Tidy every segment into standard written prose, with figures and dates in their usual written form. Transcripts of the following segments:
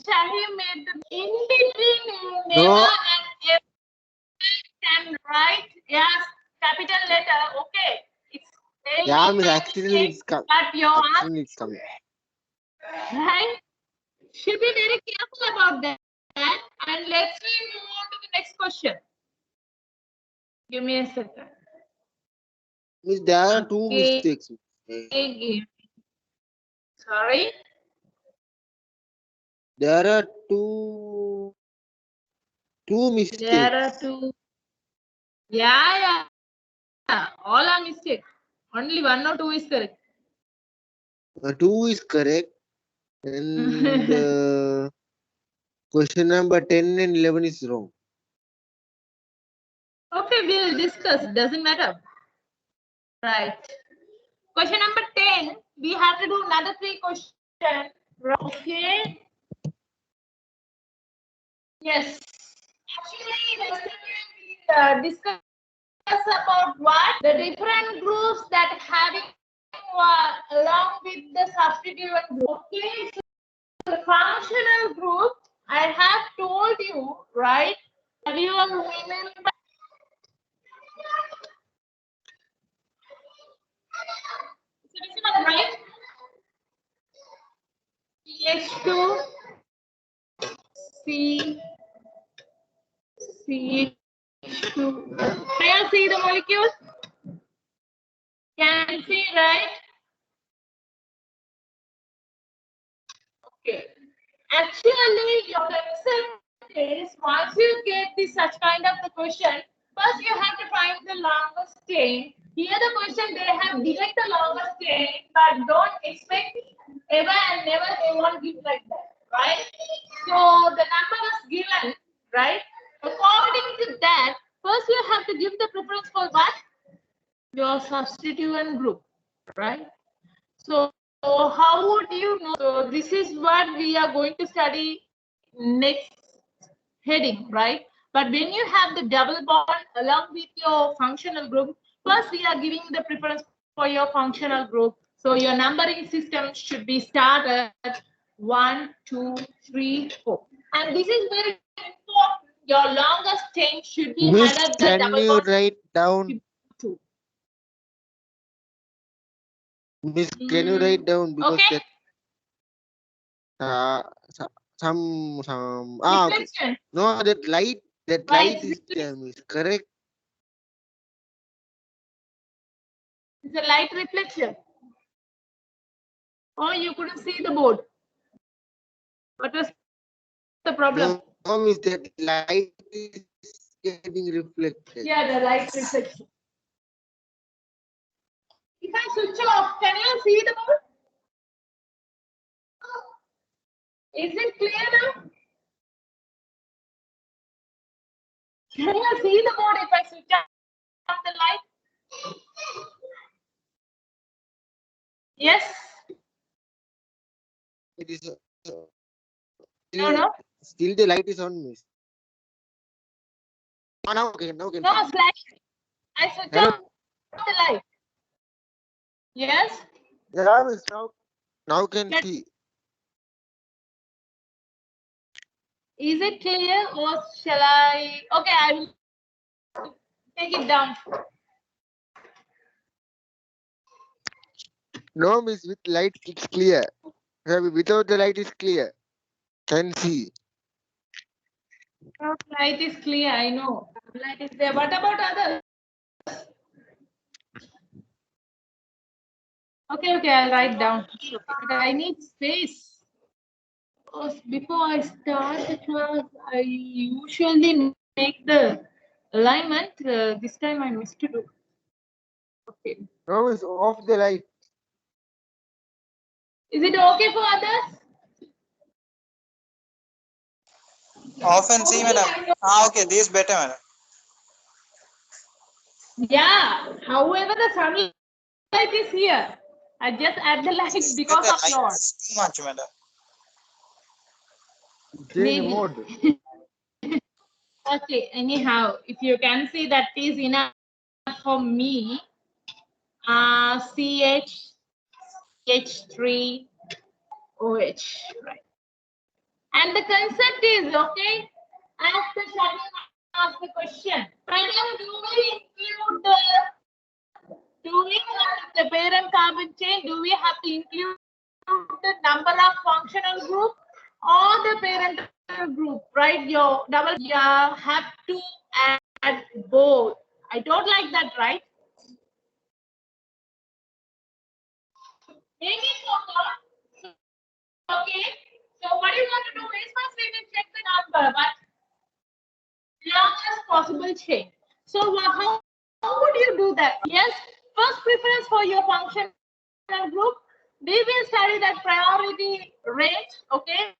have you made the in between No. never and ever can write yes capital letter? Okay, it's very Yeah, Miss, accidentally mistake, it's come. but your Accidentally it's coming. right should be very careful about that. And let's move on to the next question. Give me a second. Miss, there are two Okay. mistakes. Sorry. There are two mistakes. There are two. Yeah. All are mistakes. Only one or two is correct. 2 is correct. And question number 10 and 11 is wrong. Okay, we'll discuss. Doesn't matter. Right. Question number 10. We have to do another 3 questions. Okay. Yes. Actually, yesterday we discussed about what the different groups that having along with the substituent group. Okay, so the functional group I have told you, right? Have you all remember? So this one, right? CH2, CH2. Can you see the molecules? Can see, right? Okay. Actually, your concept is once you get this such kind of the question, first you have to find the longest chain. Here the question they have given the longest chain, but don't expect ever and never they won't give like that, right? So the number is given, right? According to that, first you have to give the preference for what? Your substituent group, right? So how would you know? So this is what we are going to study next heading, right? But when you have the double bond along with your functional group, first we are giving the preference for your functional group. So your numbering system should be started 1, 2, 3, 4. And this is very important. Your longest chain should be Miss, had the can double you bond write down? 2. Miss, can you write down because Okay. that some okay. Reflection. No, that light is Miss, correct. It's a light reflection. Oh, you couldn't see the board. What was the problem? No, Miss, that light is getting reflected. Yeah, the light reflection. If I switch off, can you see the board? Is it clear now? Can you see the board if I switch off the light? Yes. It is No. still the light is on, Miss. Oh, now okay. No, flash. I switch off the light. Yes. Yeah, Miss. Now can see. Is it clear or shall I? Okay, I will take it down. No, Miss, with light it's clear. Without the light is clear. Can see. Light is clear, I know. Light is there. What about others? Okay, I'll write down. But I need space. Because before I start the class, I usually make the alignment. This time I missed to do. Okay. No, Miss, off the light. Is it okay for others? Off and see, madam. Okay, this is better, madam. Yeah. However, the sunlight is here. I just add the light because of yours. Too much, madam. Change mode. Okay, anyhow, if you can see that is enough for me. CH3OH, right? And the concept is, okay, as the shuttle asks the question, madam, do we have the parent carbon chain? Do we have to include the number of functional group or the parent group? Right? Your double, you have to add both. I don't like that, right? Maybe so. Okay. So what you want to do is first we will check the number, but longest possible chain. So how would you do that? Yes, first preference for your functional group, we will study that priority range. Okay,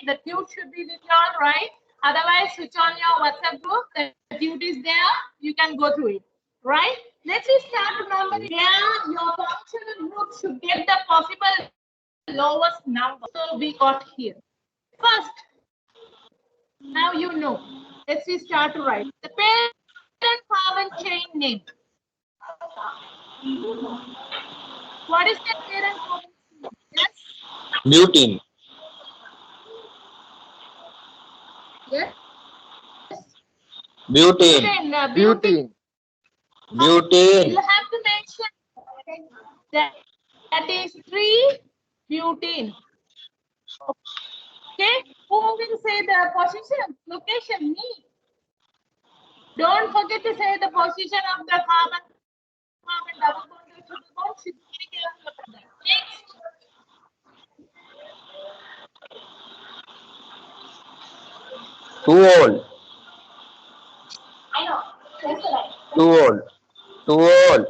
the tube should be with you all, right? Otherwise, switch on your WhatsApp group. The tube is there. You can go through it, right? Let's just start with number. Yeah, your functional group should get the possible lowest number. So we got here. First, now you know. Let's see, start to write. The parent carbon chain name. What is the parent carbon chain? Yes? Butene. Yes? Butene. Butane. Butene. Butene. You have to mention that is 3-butene. Okay? Who will say the position, location? Me. Don't forget to say the position of the carbon double bond to the bond. Should be very careful about that. Next. Too old. I know. Too old. Too old.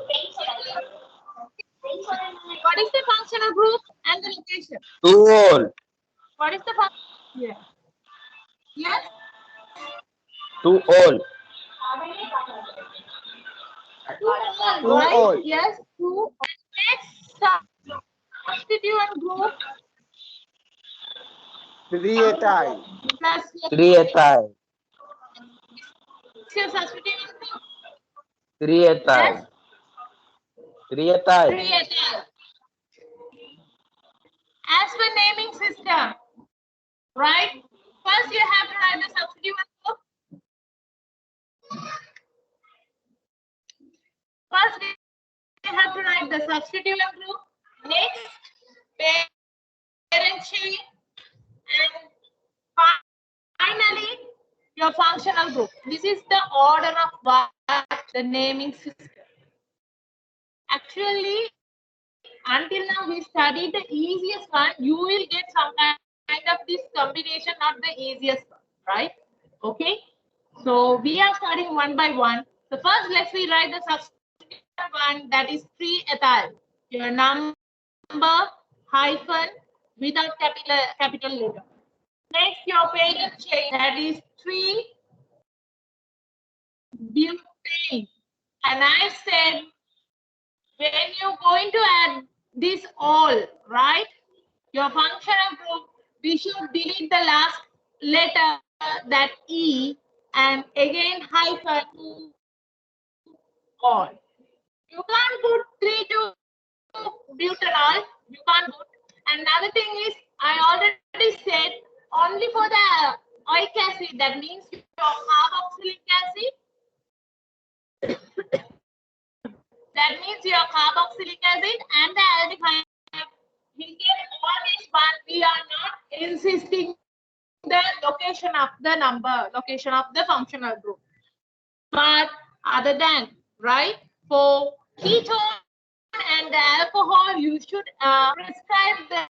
What is the functional group and the location? Too old. What is the function? Yeah. Yes? Too old. Too old, right? old. Yes, too. Next substituent group 3-ethyl. plus 3-ethyl. your substituent group. 3-ethyl. Yes? 3-ethyl. 3-ethyl. As per naming system, right? First you have to write the substituent group. First we have to write the substituent group. Next, parent chain, and finally your functional group. This is the order of what the naming system. Actually, until now we studied the easiest one. You will get some kind of this combination, not the easiest one, right? Okay. So we are starting one by one. So first, let's rewrite the substituent one, that is 3-ethyl. Your number hyphen without capital letter. Next, your parent chain, that is 3-butane. And I said, when you're going to add this all, right? Your functional group, we should delete the last letter, that E, and again hyphen to all. You can't put 3-butanol. You can't put. Another thing is, I already said, only for the oic acid, that means your carboxylic acid. That means your carboxylic acid and the aldehyde. We get all these one. We are not insisting the location of the number, location of the functional group. But other than, right, for ketone and the alcohol, you should prescribe the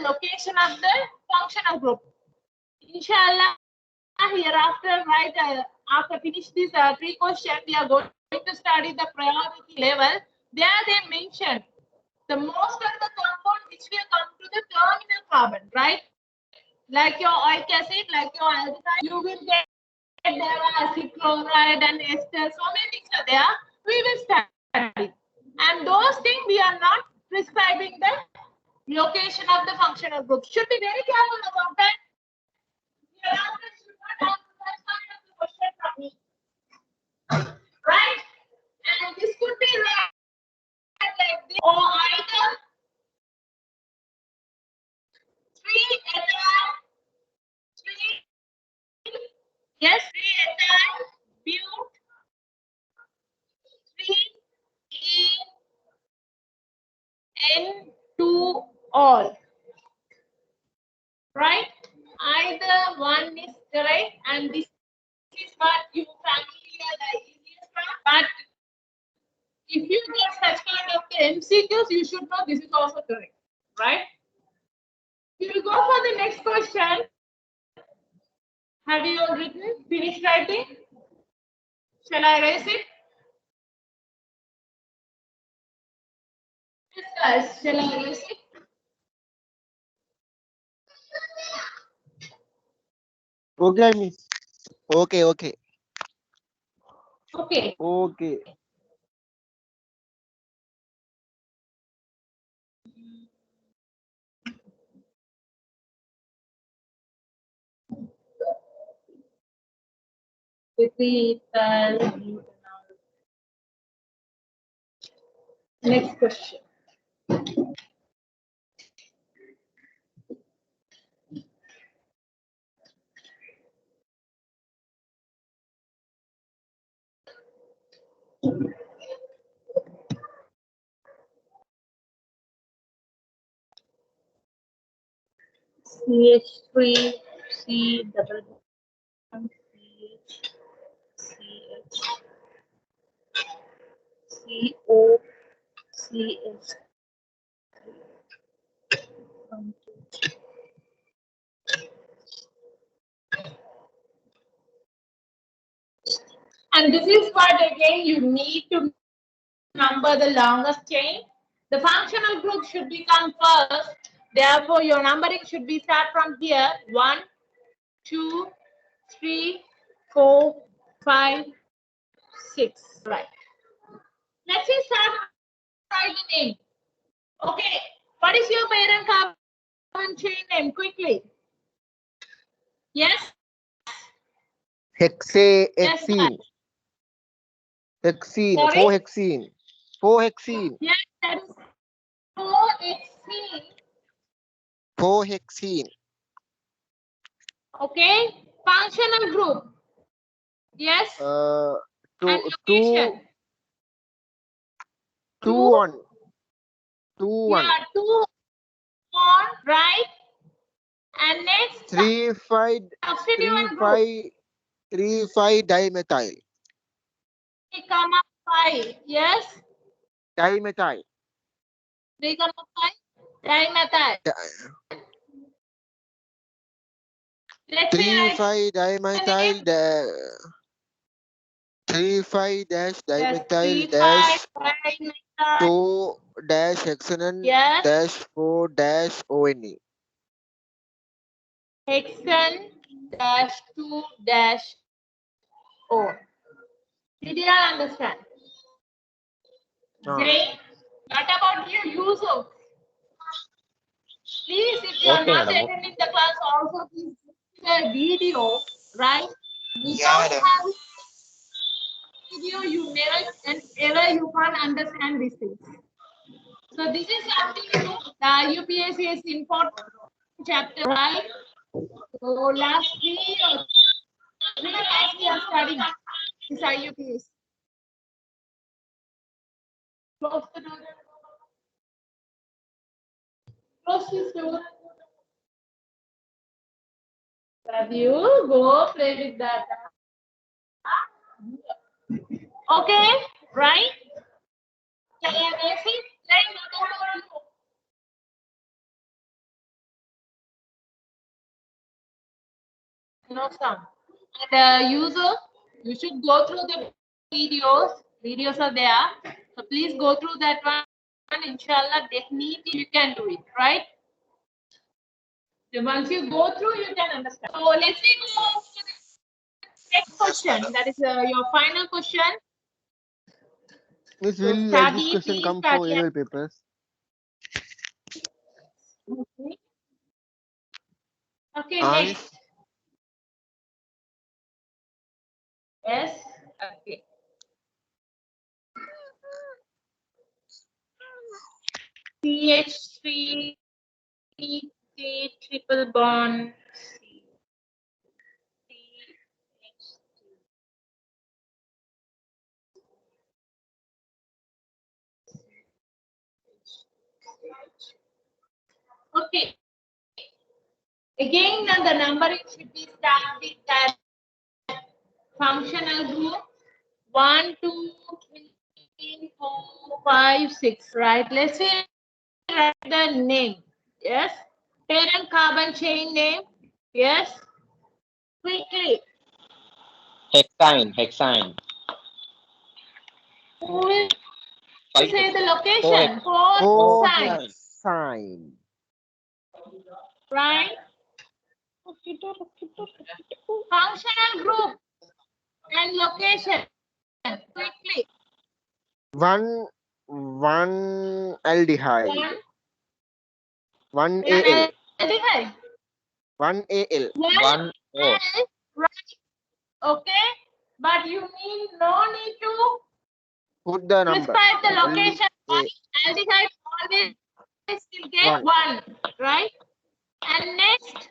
location of the functional group. Inshallah, hereafter, right, after finish this 3 questions, we are going to study the priority level. There they mention the most of the compound which will come to the terminal carbon, right? Like your oic acid, like your aldehyde, you will get there acid, chloride, and ester. So many things are there. We will study. And those things we are not prescribing the location of the functional group. Should be very careful about that. Hereafter should not answer that kind of question from me. Right? And this could be like this, or either 3-ethyl right? Either one is correct, and this is what you familiar the easiest one. But if you get such kind of the MCQs, you should know this is also correct, right? We will go for the next question. Have you all written? Finished writing? Shall I erase it? Yes, guys. Shall I erase it? Okay, miss. Okay, okay. Okay. Okay. Repeat. Next question. CH3 C double bond CH CH CO CH. And this is what again you need to number the longest chain. The functional group should become first. Therefore, your numbering should be start from here. 1, 2, 3, 4, 5, 6. Right. Let's see start write the name. Okay. What is your parent carbon chain name? Quickly. Yes. Yes. Hexene. Hexene. Sorry? 4-hexene. 4-hexene. Yes, that is 4-hexene. 4-hexene. Okay. Functional group. Yes. Uh, And two, location. 2-1. 2-1. Yeah, 2 on right. And next 3-5. substituent group. 3-5. 3-5 dimethyl. 3, 5. Yes. Dimethyl. 3, 5. Dimethyl. Let's say 3-5 dimethyl. 3-5 dash dimethyl 3, 5 dash dimethyl. 2 dash hexanon Yes. dash 4 dash ONE. Hexane dash 2 dash O. Did you all understand? Jay, what about you, Yusuf? Please, if you are Okay, not madam. attending the class, also please see the video, right? Yeah, Without madam. having video, you never and ever you can't understand these things. So this is something new. The UPSC is important chapter, right? So last 3 or 3 years we are studying this IUPAC. Close the door. Close this door. Have you go play with that? Okay, right? Can you erase it? Then what about you? No sound. And user, you should go through the videos. Videos are there. So please go through that one. Inshallah, definitely you can do it, right? So once you go through, you can understand. So let's see go to the next question. That is your final question. Miss, So will like this study, question please come for study. annual papers? Okay. Okay, Ah, next. miss? Yes. Okay. CH3 T triple bond C. Okay. Again, the numbering should be start with that functional group. 1, 2, 3, 4, 5, 6. Right? Let's say write the name. Yes. Parent carbon chain name. Yes. Quickly. Hexane. Who will say the location? Four Oh, Sign. sign. Right? Functional group and location. Quickly. One aldehyde. One AL. Aldehyde. One AL. One O. Right. Okay. But you no need to Put the number. prescribe the location. A. Aldehyde always will One. get 1. Right? And next,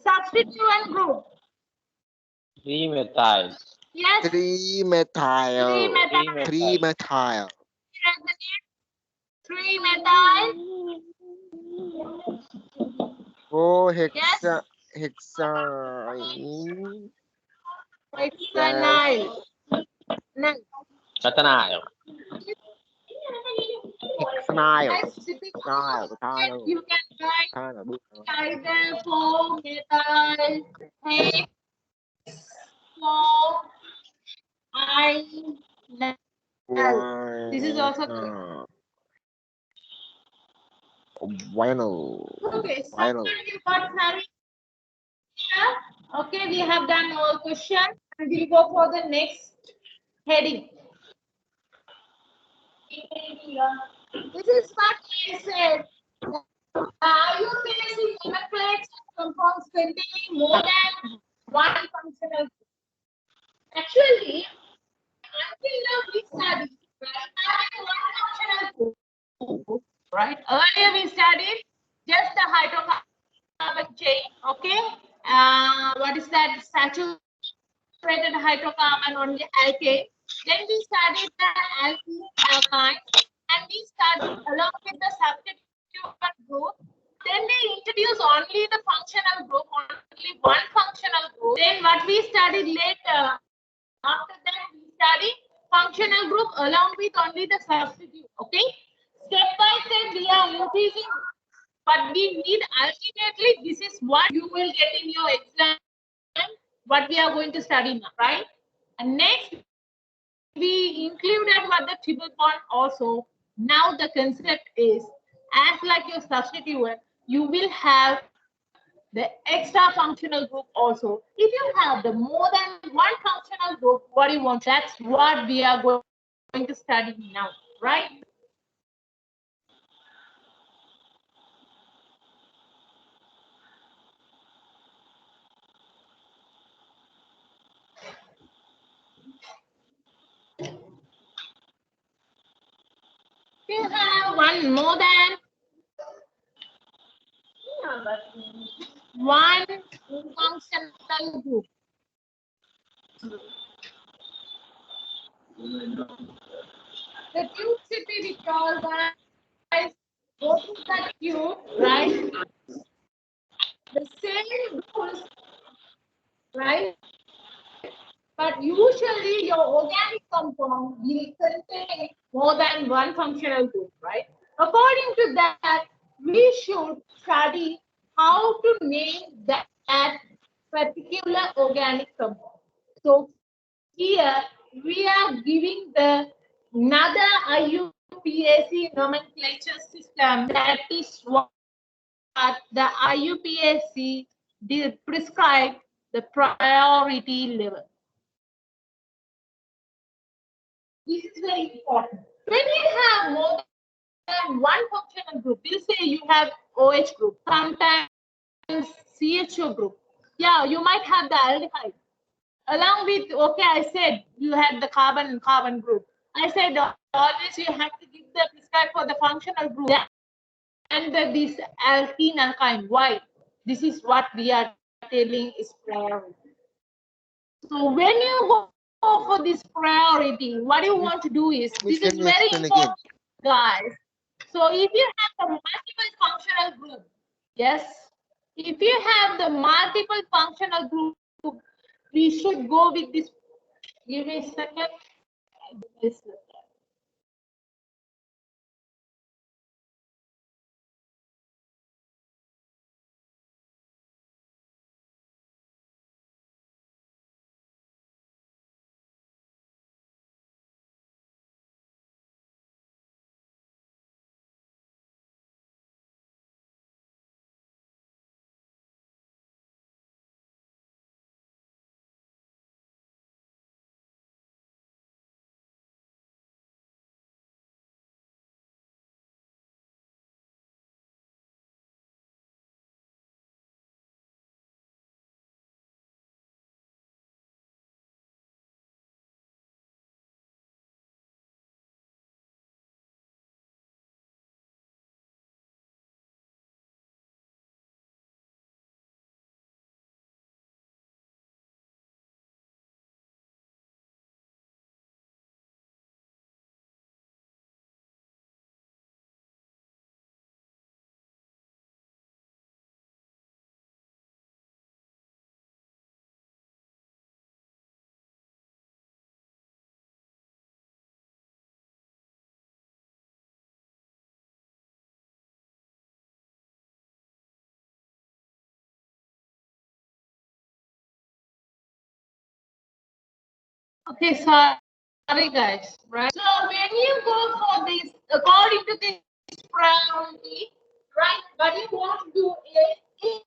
substituent group. 3-methyl. Yes. 3-methyl. 3-methyl. 3-methyl. 3-methyl. 4-hexyl. Hexanyl. Next. Methanol. Hexanyl. You can write either 4-methyl, This is also correct. Vinyl. Okay, so Vinyl. you got Harry here. Okay, we have done all questions and we'll go for the next heading. This is what I said. IUPAC nomenclature compounds containing more than one functional group. Actually, until now we studied having one functional group, right? Earlier we studied just the hydrocarbon chain, okay? What is that? Saturated hydrocarbon on the alkane. Then we studied the alkene alkyne, and we studied along with the substituent group. Then they introduce only the functional group, only one functional group. Then what we studied later, after that we study functional group along with only the substitute. Okay, step by step we are increasing, but we need ultimately this is what you will get in your exam. What we are going to study now, right? And next we included what the triple bond also. Now the concept is as like your substituent, you will have the extra functional group also. If you have the more than one functional group, what do you want? That's what we are going to study now, right? You have one more than one functional group. The tube should be recalled by go to the tube, right? The same rules, right? But usually your organic compound will contain more than one functional group, right? According to that, we should study how to name that particular organic compound. So here we are giving the another IUPAC nomenclature system, that is what the IUPAC prescribe the priority level. This is very important. When you have more than one functional group, we'll say you have OH group, sometimes CHO group. Yeah, you might have the aldehyde. Along with, okay, I said you had the carbon and carbon group. I said always you have to give the prescribe for the functional group and this alkene alkyne. Why? This is what we are telling is priority. So when you go for this priority, what you want to do is, this is very important, guys. So if you have the multiple functional group, yes, If you have the multiple functional group, we should go with this. Give me a second. This. Okay, sorry guys, right? So when you go for this, according to this priority, right? What you want to do is,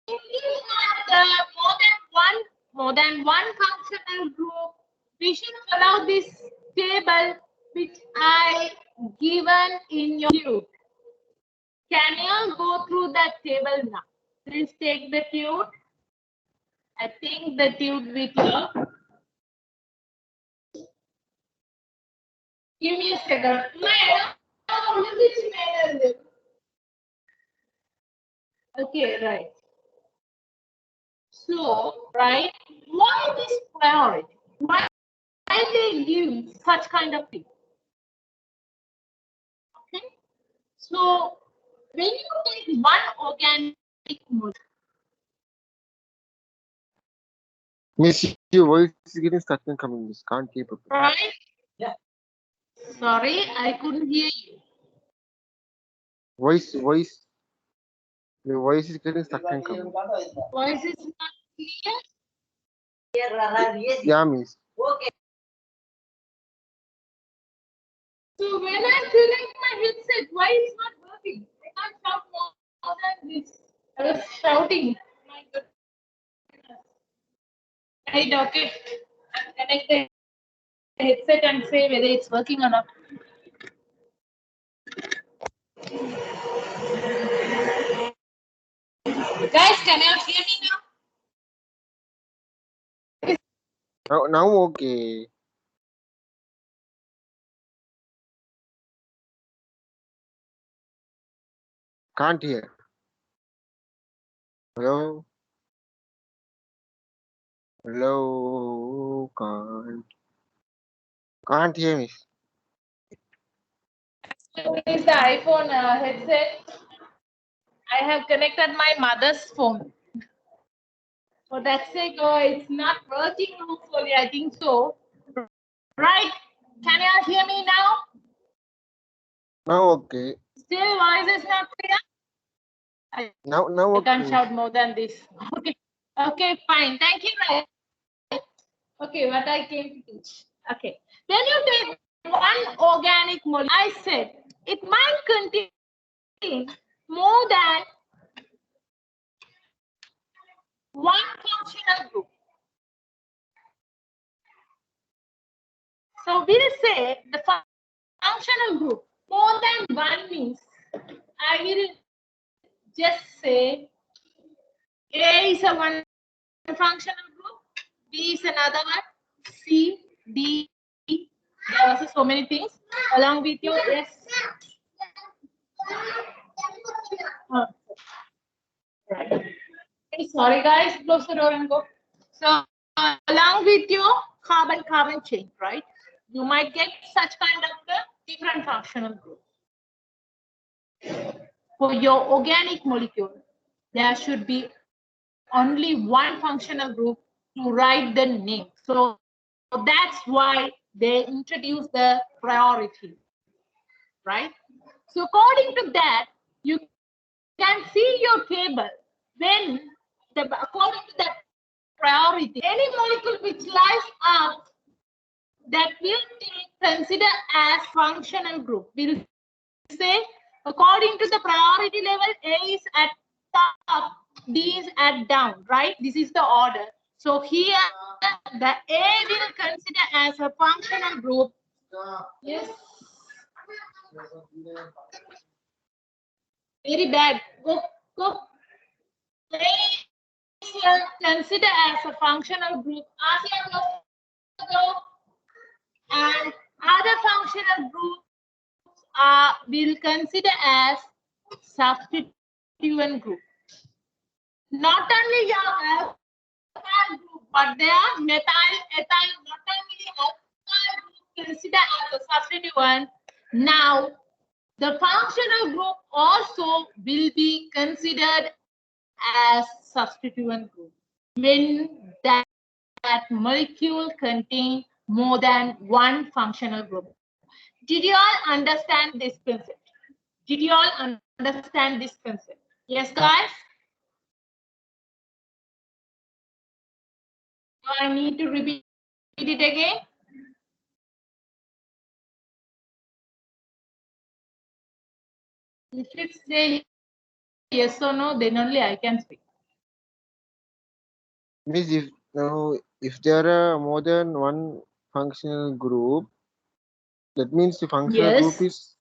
if you have more than one functional group, we should follow this table which I given in your tube. Can you go through that table now? Please take the tube. I think the tube with you. Give me a second. Okay, right. So, right, why this priority? Why they give such kind of thing? Okay. So, when you take one organic molecule, Miss, your voice is getting stuck and coming. Miss, can't keep up. right? Yeah. Sorry, I couldn't hear you. Voice. Your voice is getting stuck and coming. Voice is not clear. Yeah, Miss. So when I select my headset, why it's not working? I can't shout more than this. I was shouting. My goodness. Right, okay. I'm connect the headset and say whether it's working or not. Guys, can you hear me now? Now okay. Can't hear. Hello? Hello? Can't hear me. This is the iPhone headset. I have connected my mother's phone. For that sake, it's not working hopefully. I think so. Right? Can you hear me now? Now okay. Still voice is not clear? Now I can't okay. shout more than this. Okay. Okay, fine. Thank you. Okay, what I came to teach. Okay. Then you take one organic molecule. I said it might contain more than one functional group. So we'll say the functional group more than one means I will just say A is a one functional group, B is another one, C, D, there are also so many things along with your S. Right. Okay, sorry guys, close the door and go. So along with your carbon chain, right? You might get such kind of the different functional groups for your organic molecule. there should be only one functional group to write the name. So that's why they introduce the priority, right? So according to that, you can see your table when according to that priority, any molecule which lies up that will be considered as functional group. We'll say according to the priority level, A is at top, D is at down, right? This is the order. So here the A will consider as a functional group. Yes. Very bad. Go. A is here considered as a functional group. ASEAN go. And other functional groups will consider as substituent group. Not only your alkyl group, but their methyl, ethyl, not only alkyl group considered as a substituent. Now, the functional group also will be considered as substituent group when that molecule contains more than one functional group. Did you all understand this concept? Did you all understand this concept? Yes, guys? Do I need to repeat it again? If it say yes or no, then only I can speak. Miss, if there are more than one functional group, that means the functional Yes. group is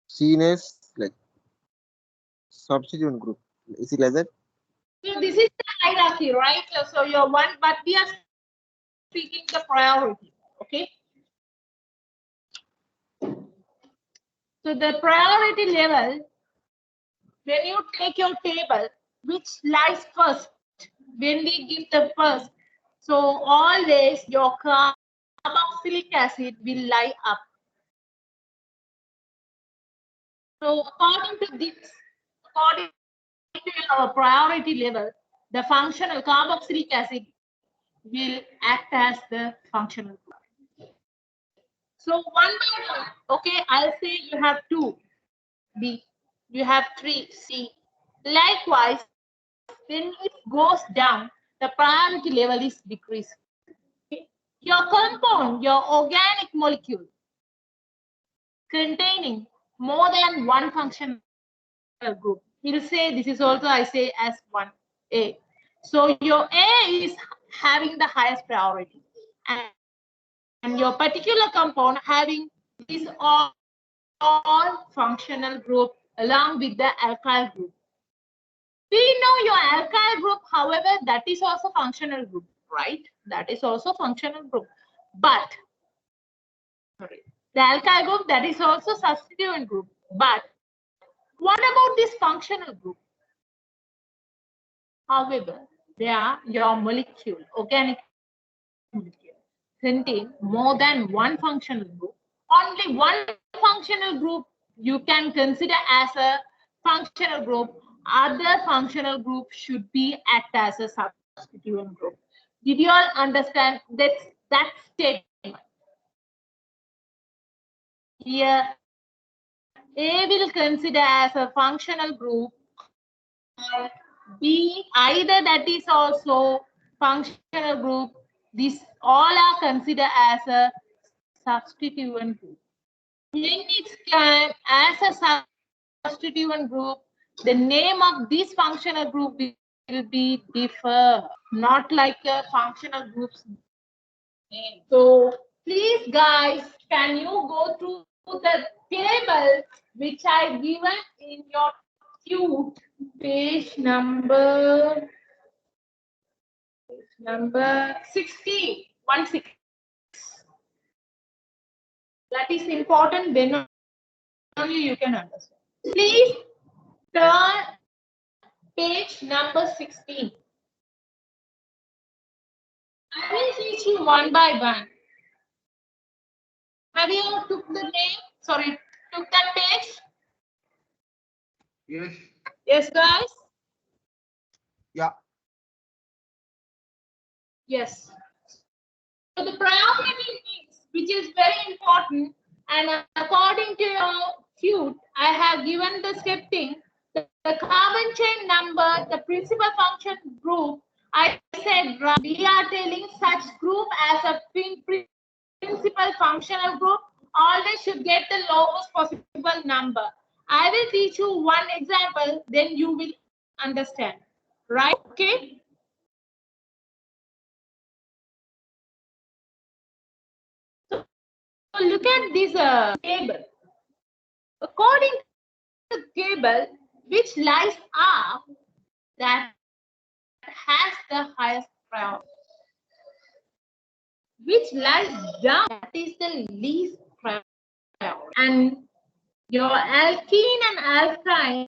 seen as like substituent group. Is it like that? So this is the hierarchy, right? So your one, but we are speaking the priority. Okay. So the priority level, when you take your table, which lies first, when we give the first, so always your carboxylic acid will lie up. So according to this, according to our priority level, the functional carboxylic acid will act as the functional group. So one by one, okay, I'll say you have 2, B, you have 3, C. Likewise, when it goes down, the priority level is decreased. Okay? Your compound, your organic molecule containing more than one functional group, we'll say this is also I say as 1A. So your A is having the highest priority, and your particular compound having these all functional group along with the alkyl group. We know your alkyl group, however, that is also functional group, right? That is also functional group. But sorry, the alkyl group, that is also substituent group. But what about this functional group? However, your molecule, organic molecule, contain more than one functional group. Only one functional group you can consider as a functional group. Other functional group should be act as a substituent group. Did you all understand that statement? Here, A will consider as a functional group, or B either that is also functional group. These all are considered as a substituent group. When it's claimed as a substituent group, the name of this functional group will be differ, not like a functional group's name. So please guys, can you go through the table which I given in your cute page number 16, 16. That is important, then only you can understand. Please turn page number 16. I will teach you one by one. Have you took the name? Sorry, took that page? Yes. Yes, guys. Yeah. Yes. So the priority is, which is very important, and according to your cute, I have given the scripting, the carbon chain number, the principal function group. I said we are telling such group as a principal functional group. Always should get the lowest possible number. I will teach you one example, then you will understand. Right? Okay. So look at this table. According to the table, which lies up, that has the highest priority. Which lies down, that is the least priority. And your alkene and alkyne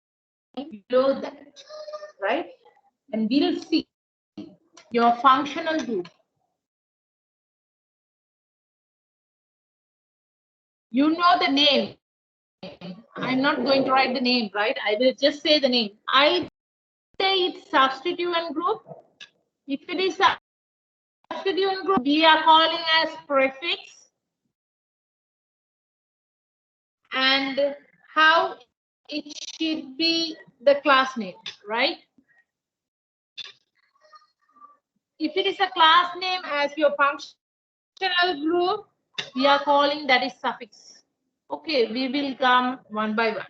below that, right? And we'll see your functional group. You know the name. I'm not going to write the name, right? I will just say the name. I say it's substituent group. If it is substituent group, we are calling as prefix. And how it should be the class name, right? If it is a class name as your functional group, we are calling that is suffix. Okay, we will come one by one.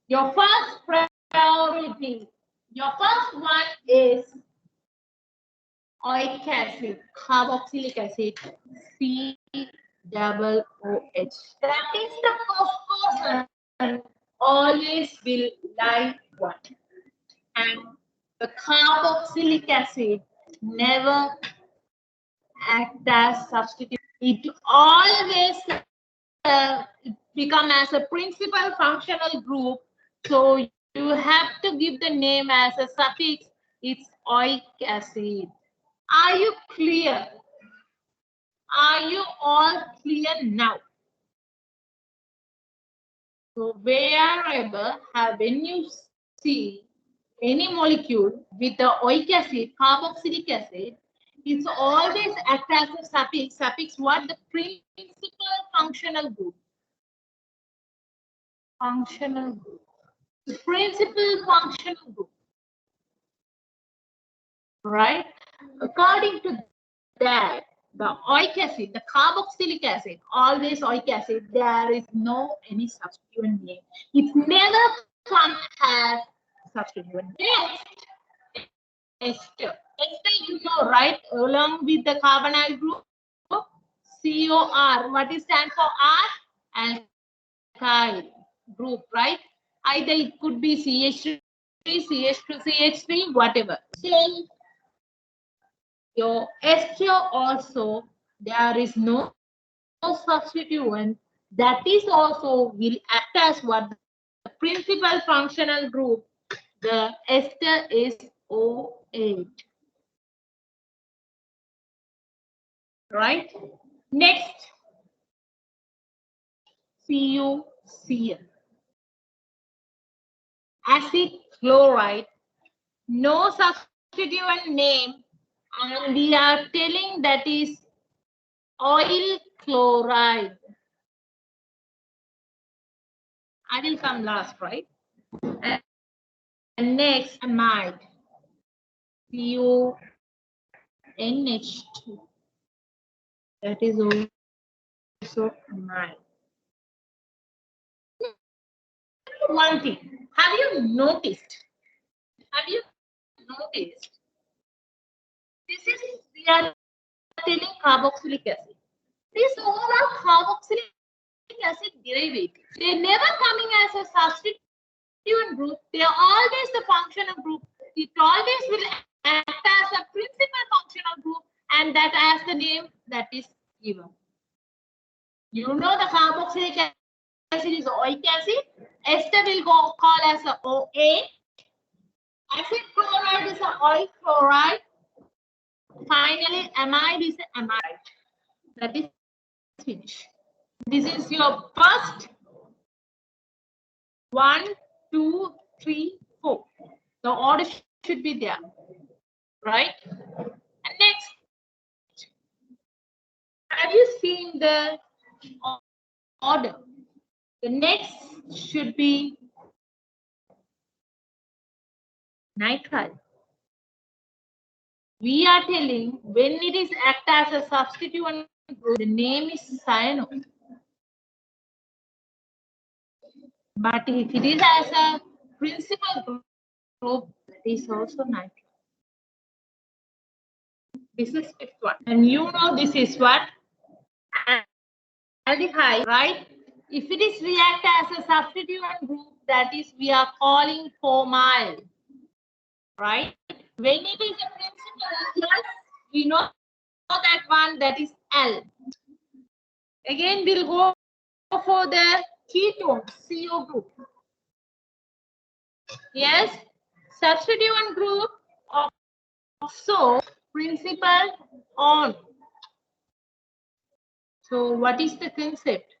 Your first priority, your first one is oic acid, carboxylic acid, COOH. That is the first person always will lie one. And the carboxylic acid never act as substitute. It always become as a principal functional group. So you have to give the name as a suffix. It's oic acid. Are you clear? Are you all clear now? So wherever when you see any molecule with the oic acid, carboxylic acid, it's always act as a suffix. Suffix what? The principal functional group. Functional group. The principal functional group. Right? According to that, the oic acid, the carboxylic acid, always oic acid, there is no any substituent name. It never comes as substituent. Next, ester. Ester, you know, right? Along with the carbonyl group, COR. What is stand for R? Alkyl group, right? Either it could be CH3, CH2, CH3, whatever. Same. Your ester also, there is no substituent. That is also will act as what? The principal functional group. The ester is OH. Right? Next, CuCl. Acid chloride. No substituent name. And we are telling that is oil chloride. I will come last, right? And next, amide. CuNH2. That is also amide. One thing, have you noticed? Have you noticed? This is, we are telling carboxylic acid. These all are carboxylic acid derivatives. They never coming as a substituent group. They are always the functional group. It always will act as a principal functional group, and that as the name that is given. You know the carboxylic acid is oic acid. Ester will go call as a OA. Acid chloride is an oil chloride. Finally, amide is an amide. That is finished. This is your first 1, 2, 3, 4. The order should be there. right? And next, have you seen the order? The next should be nitrile. We are telling when it is act as a substituent group, the name is cyano. But if it is as a principal group, it is also nitrile. This is fifth one. And you know this is what? Aldehyde, right? If it is react as a substituent group, that is we are calling formyl, right? When it is a principal, yes, we know that one, that is L. Again, we'll go for the ketone, CO group. Yes, substituent group of so principal on. So what is the concept?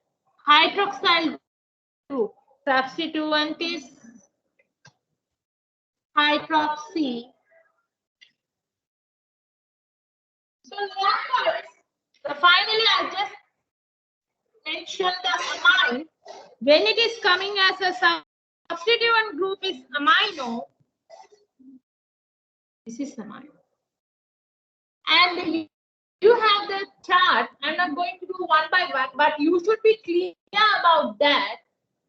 Hydroxyl group. Substituent is hydroxy. So finally I just mentioned the amine. When it is coming as a substituent group is amino. This is amino. And you have the chart. I'm not going to do one by one, but you should be clear about that.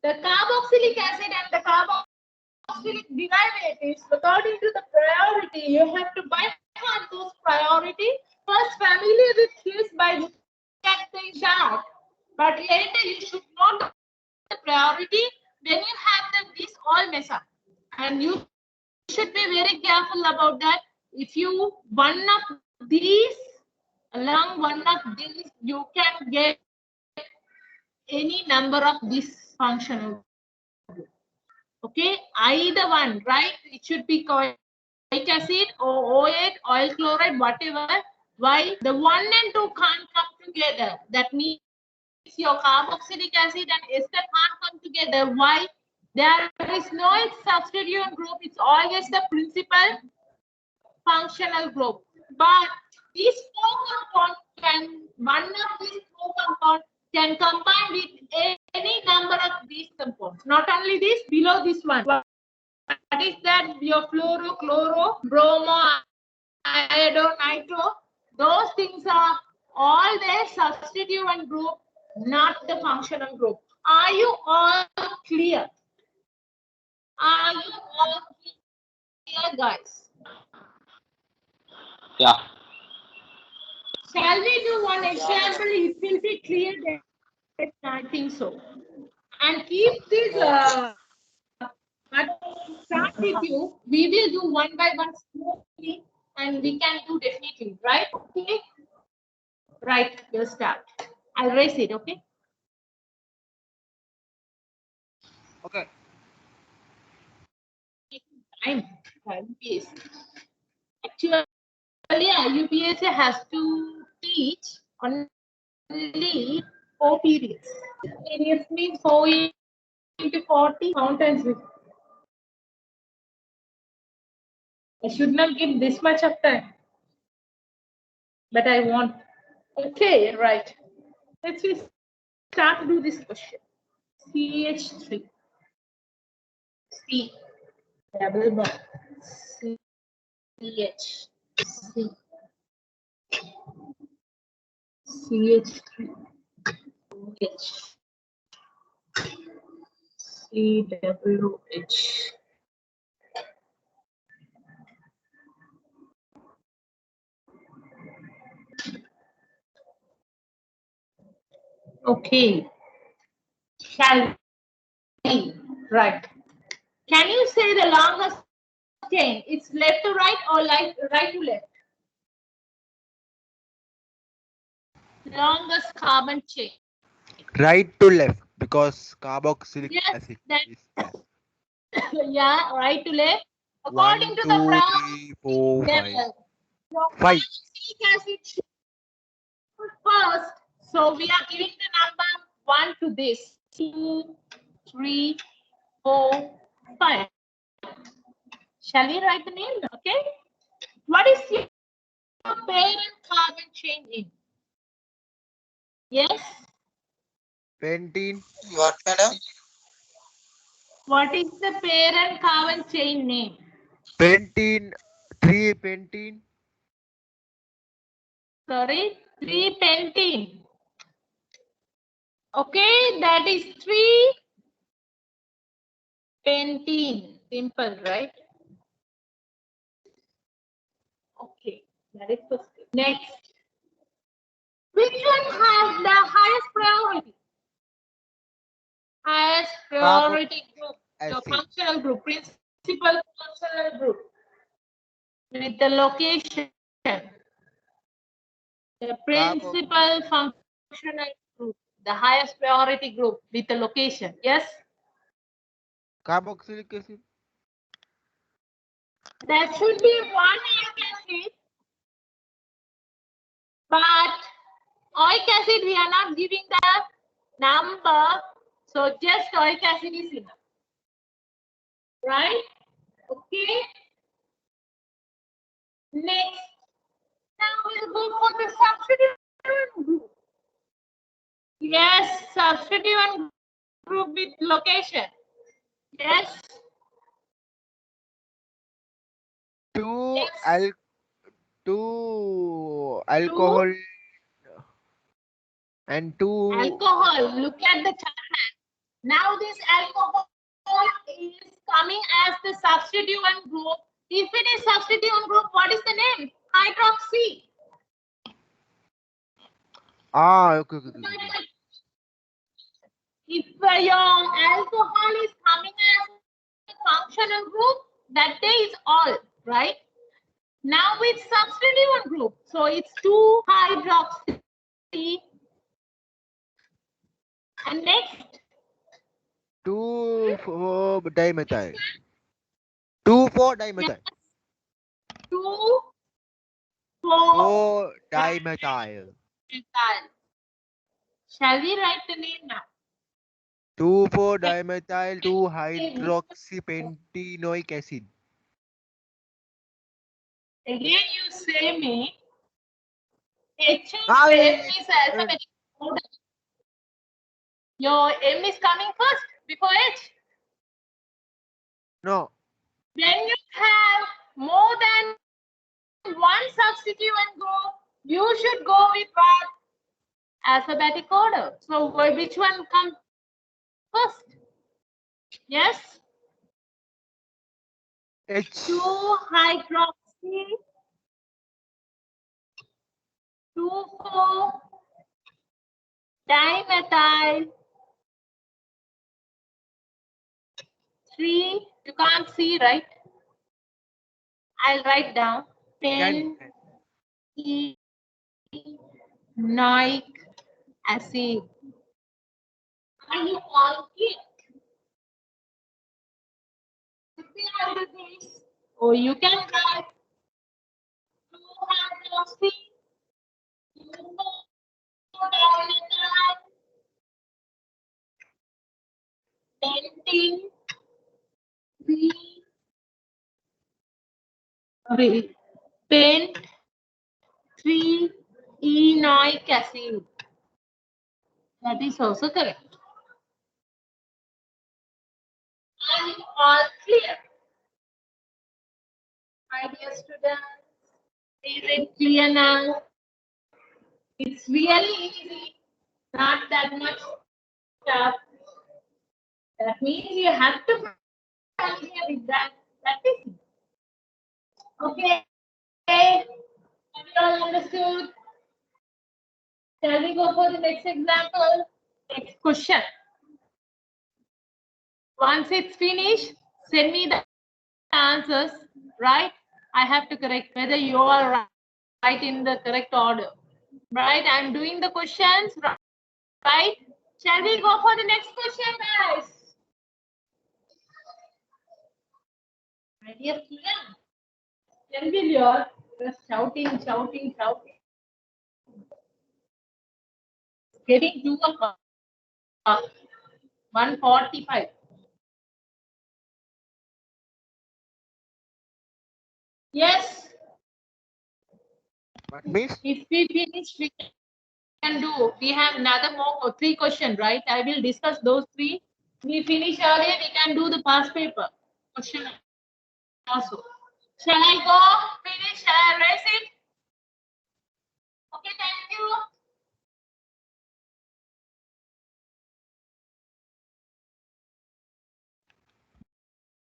The carboxylic acid and the carboxylic derivatives, according to the priority, you have to by heart those priority. First, familiar with this by looking at the chart, but later you should know the priority. When you have this all mess up, and you should be very careful about that. If you one of these along one of these, you can get any number of this functional. Okay, either one, right? It should be called acid or OH, oil chloride, whatever. Why? The 1 and 2 can't come together. That means your carboxylic acid and ester can't come together. Why? There is no substituent group. It's always the principal functional group. But these four compounds can, one of these four compounds can combine with any number of these compounds. Not only this, below this one. What is that? Your fluoro, chloro, bromo, iodo, nitro. Those things are all their substituent group, not the functional group. Are you all clear? Are you all clear, guys? Yeah. Shall we do one example? It will be clear that I think so. And keep this start with you. We will do one by one slowly, and we can do definitely, right? Okay. Right, we'll start. I'll raise it, okay? Okay. Time. UPSC. Actually, UPSC has to teach only 4 periods. Periods means 4 into 40 mountains. I should not give this much of time, but I want. Okay, right. Let's start to do this question. CH3. C. Double bond. CH. C. CH3. H. C double H. Okay. Shall we? Right. Can you say the longest chain? It's left to right or right to left? Longest carbon chain. Right to left, because carboxylic Yes, acid that- is there. Yeah, right to left. 1, According 2, to the 3, 4, 5. level. So 5. carboxylic acid should first. So we are giving the number 1 to this. 2, 3, 4, 5. Shall we write the name? Okay. What is pentene, What, madam? What is the parent carbon chain name? pentene, 3-pentene, Sorry, 3-pentene. Okay, that is 3-pentene. Simple, right? Okay, that is first. Next. Which one has the highest priority? Highest priority group. The acid. functional group, principal functional group. With the location. The principal functional group. The highest priority group with the location. Yes? Carboxylic acid. There should be one acid, but oic acid we are not giving the number, so just oic acid is enough. Right? Okay. Next, now we'll go for the substituent group. Yes, substituent group with location. Yes. Two Yes. alcohol and two Alcohol. Look at the chart. Now this alcohol is coming as the substituent group. If it is substituent group, what is the name? Hydroxy. okay. If your alcohol is coming as a functional group, that day is all, right? Now with substituent group, so it's 2-hydroxy. And next, 2,4-dimethyl. 2,4-dimethyl. 2,4-dimethyl. 4-dimethyl. Shall we write the name now? 2,4-dimethyl 2-hydroxypentenoic acid. Again, you say me. H is alphabetic order. Your M is coming first before H. No. When you have more than one substituent group, you should go with what? Alphabetic order. So which one comes first? Yes? H. 2-hydroxy, 2,4-dimethyl, 3, you can't see, right? I'll write down pentenoic acid. Are you all clear? Or you can write 2-hydroxy, 2,4-dimethyl, pentene, 3-enoic acid. That is also correct. Are you all clear? My dear students, is it clear now? It's really easy, not that much stuff. That means you have to familiar with that. That is okay. Have you all understood? Shall we go for the next example? Next question. Once it's finished, send me the answers, right? I have to correct whether you are right in the correct order. Right? I'm doing the questions, right? Shall we go for the next question, guys? My dear students, tell me you're just shouting. Getting 2 o'clock. 1:45. Yes. What means? If we finish, we can do. We have another more 3 questions, right? I will discuss those 3. We finish earlier, we can do the past paper question also. Shall I go finish? Shall I erase it? Okay, thank you.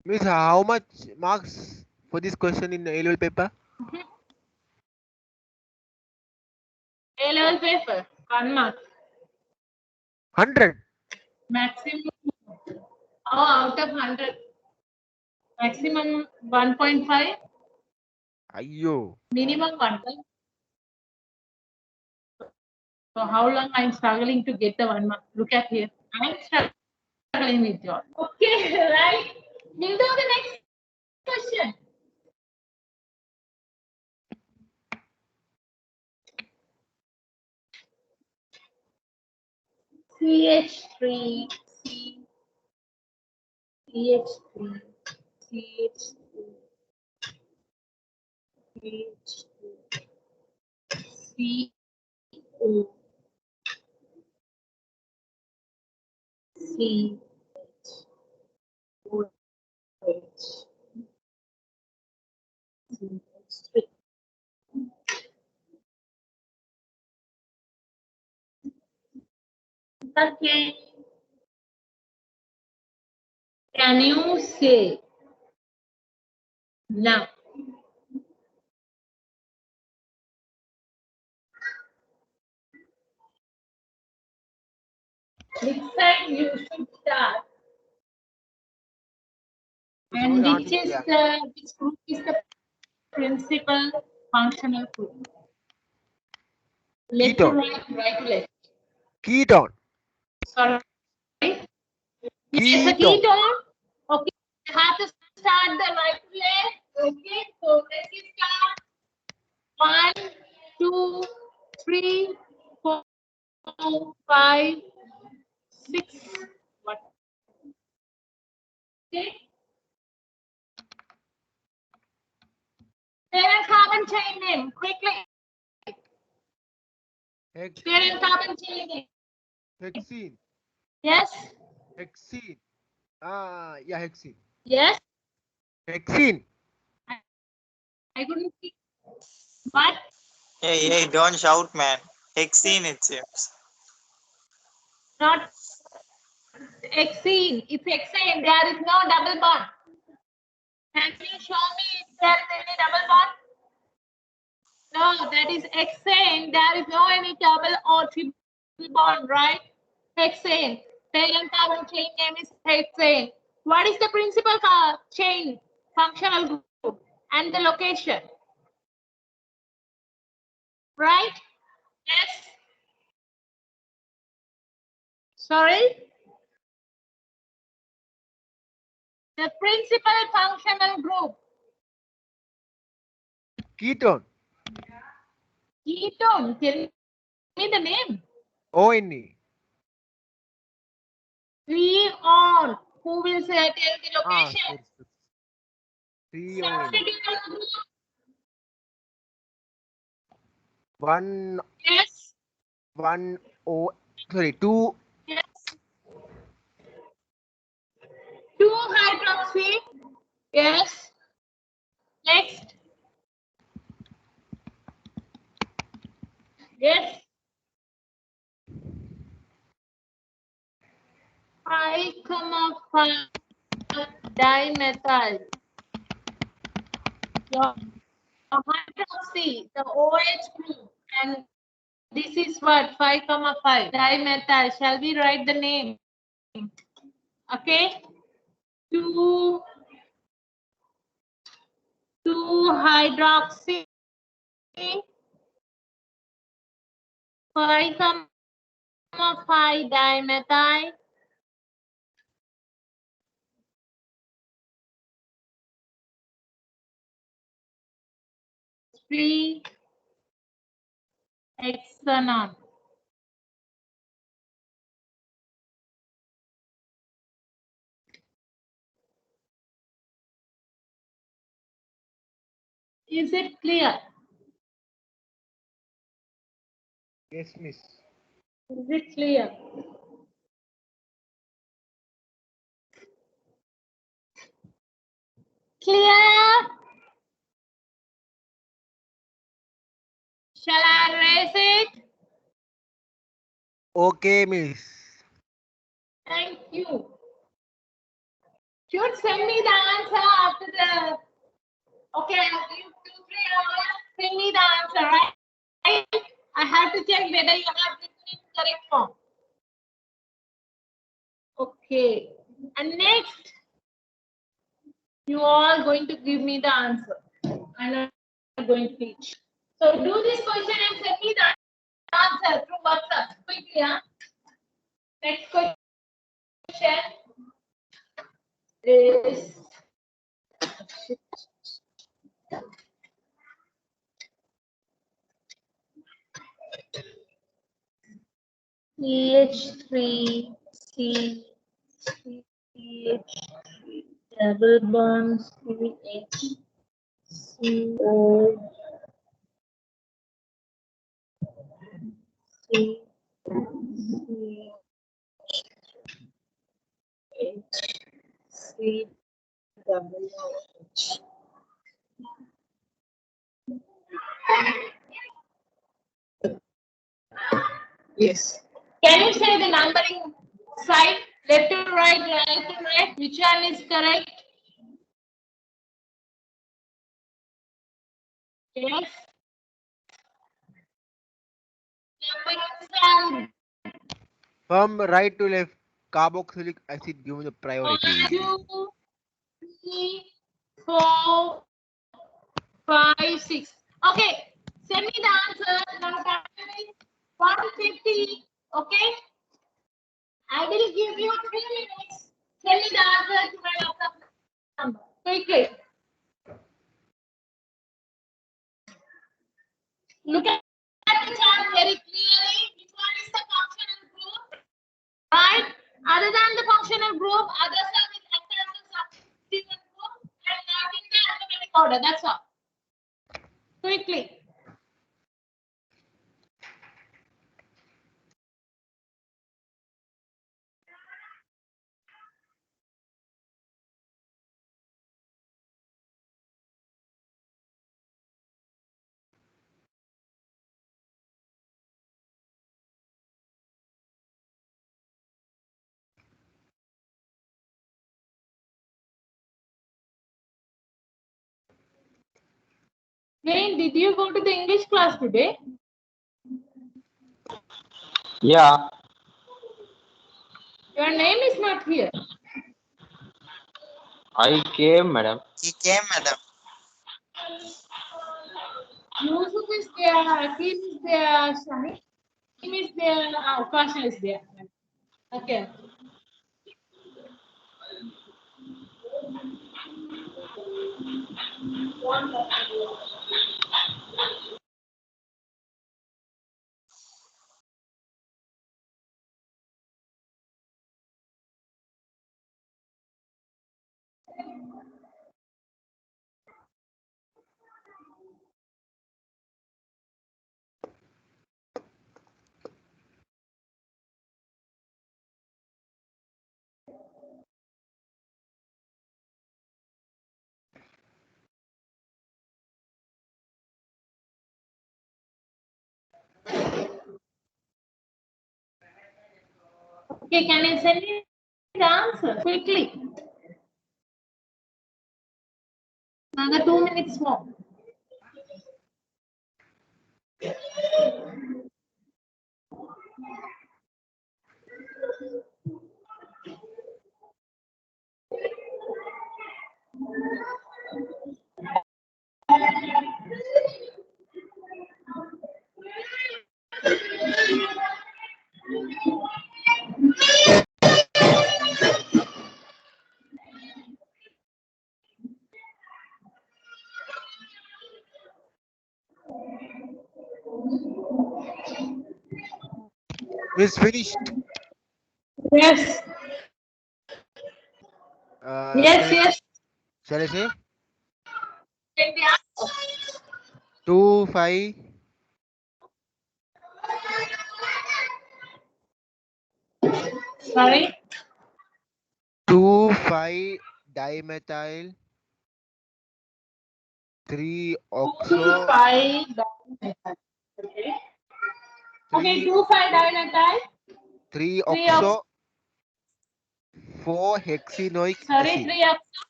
Miss, how much marks for this question in A-level paper? A-level paper, 1 mark. 100. Maximum, out of 100. Maximum 1.5, Ayyo. minimum 1. So how long I'm struggling to get the 1 mark? Look at here. I'm struggling with you. Okay, right? We'll do the next question. CH3, CH3, CH3, CH2, CO, CH, CH3. Okay. Can you say now? Which side you should start? And which is the which group is the principal functional group? Left to Ketone. right, right to left. Ketone. Sorry. Yes, a Ketone. ketone. Okay, you have to start the right to left. Okay, so let's start. 1, 2, 3, 4, 5, 6. What? Okay. Parent carbon chain name quickly. Parent carbon chain name. Hexene. Yes. Hexene. Yeah, hexene. Yes. Hexene. I couldn't see. What? Hey, don't shout, man. Hexene, it seems. Not hexene. It's hexane. There is no double bond. Can you show me if there is any double bond? No, that is hexane. There is no any double or triple bond, right? Hexane. Parent carbon chain name is hexane. What is the principal chain functional group and the location? Right? Yes. Sorry? The principal functional group. Ketone. Ketone. Tell me the name. ONE. Freon. Who will say tell the location? CONE. Substitute the group. 1 Yes. 1 O. Sorry, 2. Yes. 2 hydroxy. Yes. Next. Yes. 5,5 dimethyl. Your hydroxy, the OH group, and this is what 5,5 dimethyl. Shall we write the name? Okay. 2 hydroxy 5,5 dimethyl 3 hexanon. Is it clear? Yes, miss. Is it clear? Clear? Shall I erase it? Okay, miss. Thank you. Should send me the answer after the. Okay, I'll give you 2-3 hours. Send me the answer, right? I have to check whether you have written in correct form. Okay. And next, you all going to give me the answer. And I'm going to teach. So do this question and send me the answer through WhatsApp quickly. Huh? Next question is. CH3, CH3, double bond, CH, CO, C, H, C, double H. Yes. Can you say the numbering side, left to right, right to right? Which one is correct? Yes. Numbering side. From right to left, carboxylic acid given the 1, priority. 2, 3, 4, 5, 6. Okay. Send me the answer. Now time is 1:50. Okay. I will give you 3 minutes. Send me the answer to my WhatsApp number. Quickly. Look at the chart very clearly. Which one is the functional group? Right? Other than the functional group, others are with active substituent group and not in the alphabetic order. That's all. Quickly. Jane, did you go to the English class today? Yeah. Your name is not here. I came, madam. He came, madam. Yusuf is there, Akim is there, Shaheen is there, Kasha is there. Okay. Okay, can you send me the answer quickly? Another 2 minutes more. Miss finished. Yes. Yes, yes. Shall I say? Send the answer. 2, 5, Sorry. 2,5-dimethyl 3-oxo 2,5 dimethyl. Okay. Okay, 2,5-dimethyl. 3-oxo 4-hexenoic Sorry, acid. 3 oxo.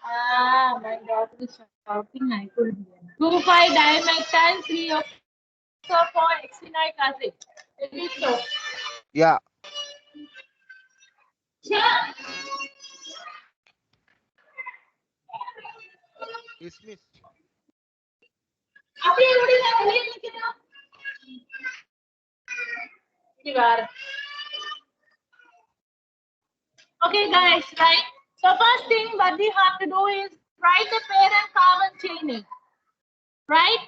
Ah, my daughter is shouting. I couldn't hear. 2,5-dimethyl 3-oxo 4-hexenoic acid. Is it so? Yeah. Sure. Dismiss. Api, everybody is looking up. You are. Okay, guys, right? So first thing what we have to do is write the parent carbon chain name, right?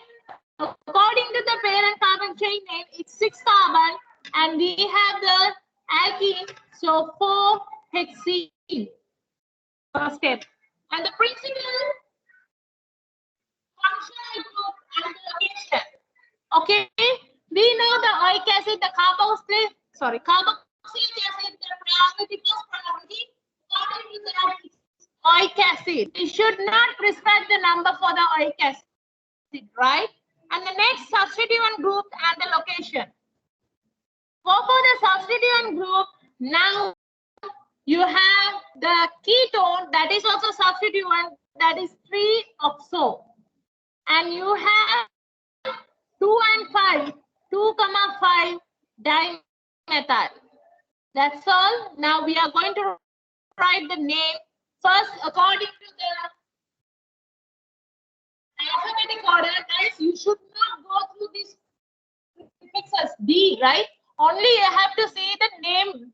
According to the parent carbon chain name, it's 6 carbon, and we have the alkene, so 4-hexene. First step, and the principal functional group and the location. Okay, we know the oic acid, the carboxylic acid, the priority first priority. According to that, it's oic acid. We should not prescribe the number for the oic acid, right? And the next substituent group and the location. Go for the substituent group. Now you have the ketone that is also substituent, that is 3-oxo, and you have 2 and 5, 2,5 dimethyl. That's all. Now we are going to write the name first according to the alphabetic order. Guys, you should not go through these prefixes D, right? Only you have to say the name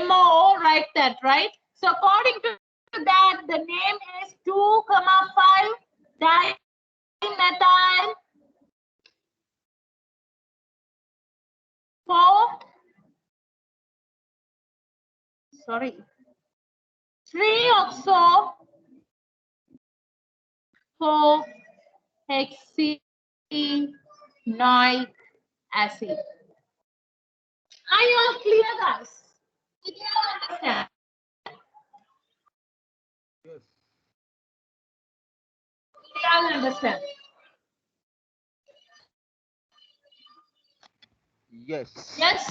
MO, write that, right? So according to that, the name is 2,5 dimethyl 3-oxo 4-hexenoic acid. Are you all clear, guys? Did you all understand? Yes. Did you all understand? Yes. Yes?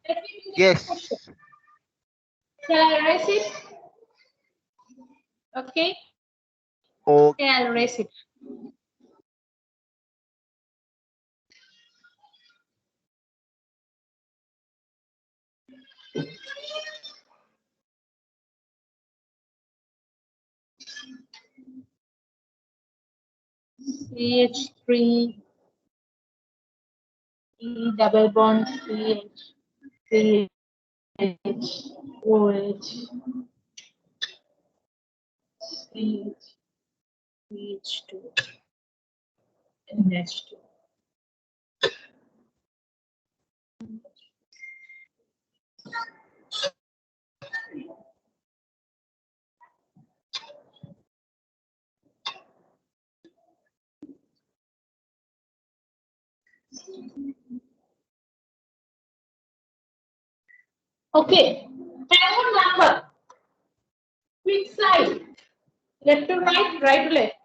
Let me do the Yes. question. Shall I erase it? Okay. Okay. Okay, I'll erase it. CH3 E double bond CH CH OH CH CH2 NH2. Okay, anode number. Which side? Left to right, right to left.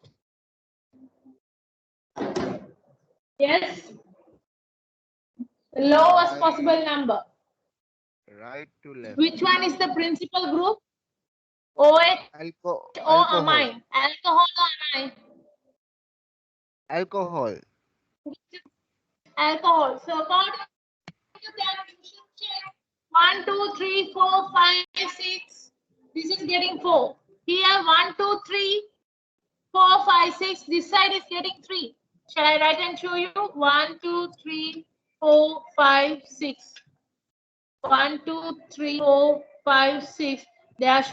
Yes. The lowest possible number. Right to left. Which one is the principal group? OH or Alcohol. amine? Alcohol or amine? Alcohol. Alcohol. So according to that, you should check 1, 2, 3, 4, 5, 6. This is getting 4. Here 1, 2, 3, 4, 5, 6. This side is getting 3. Shall I write and show you? 1, 2, 3, 4, 5, 6. 1, 2, 3, 4, 5, 6. There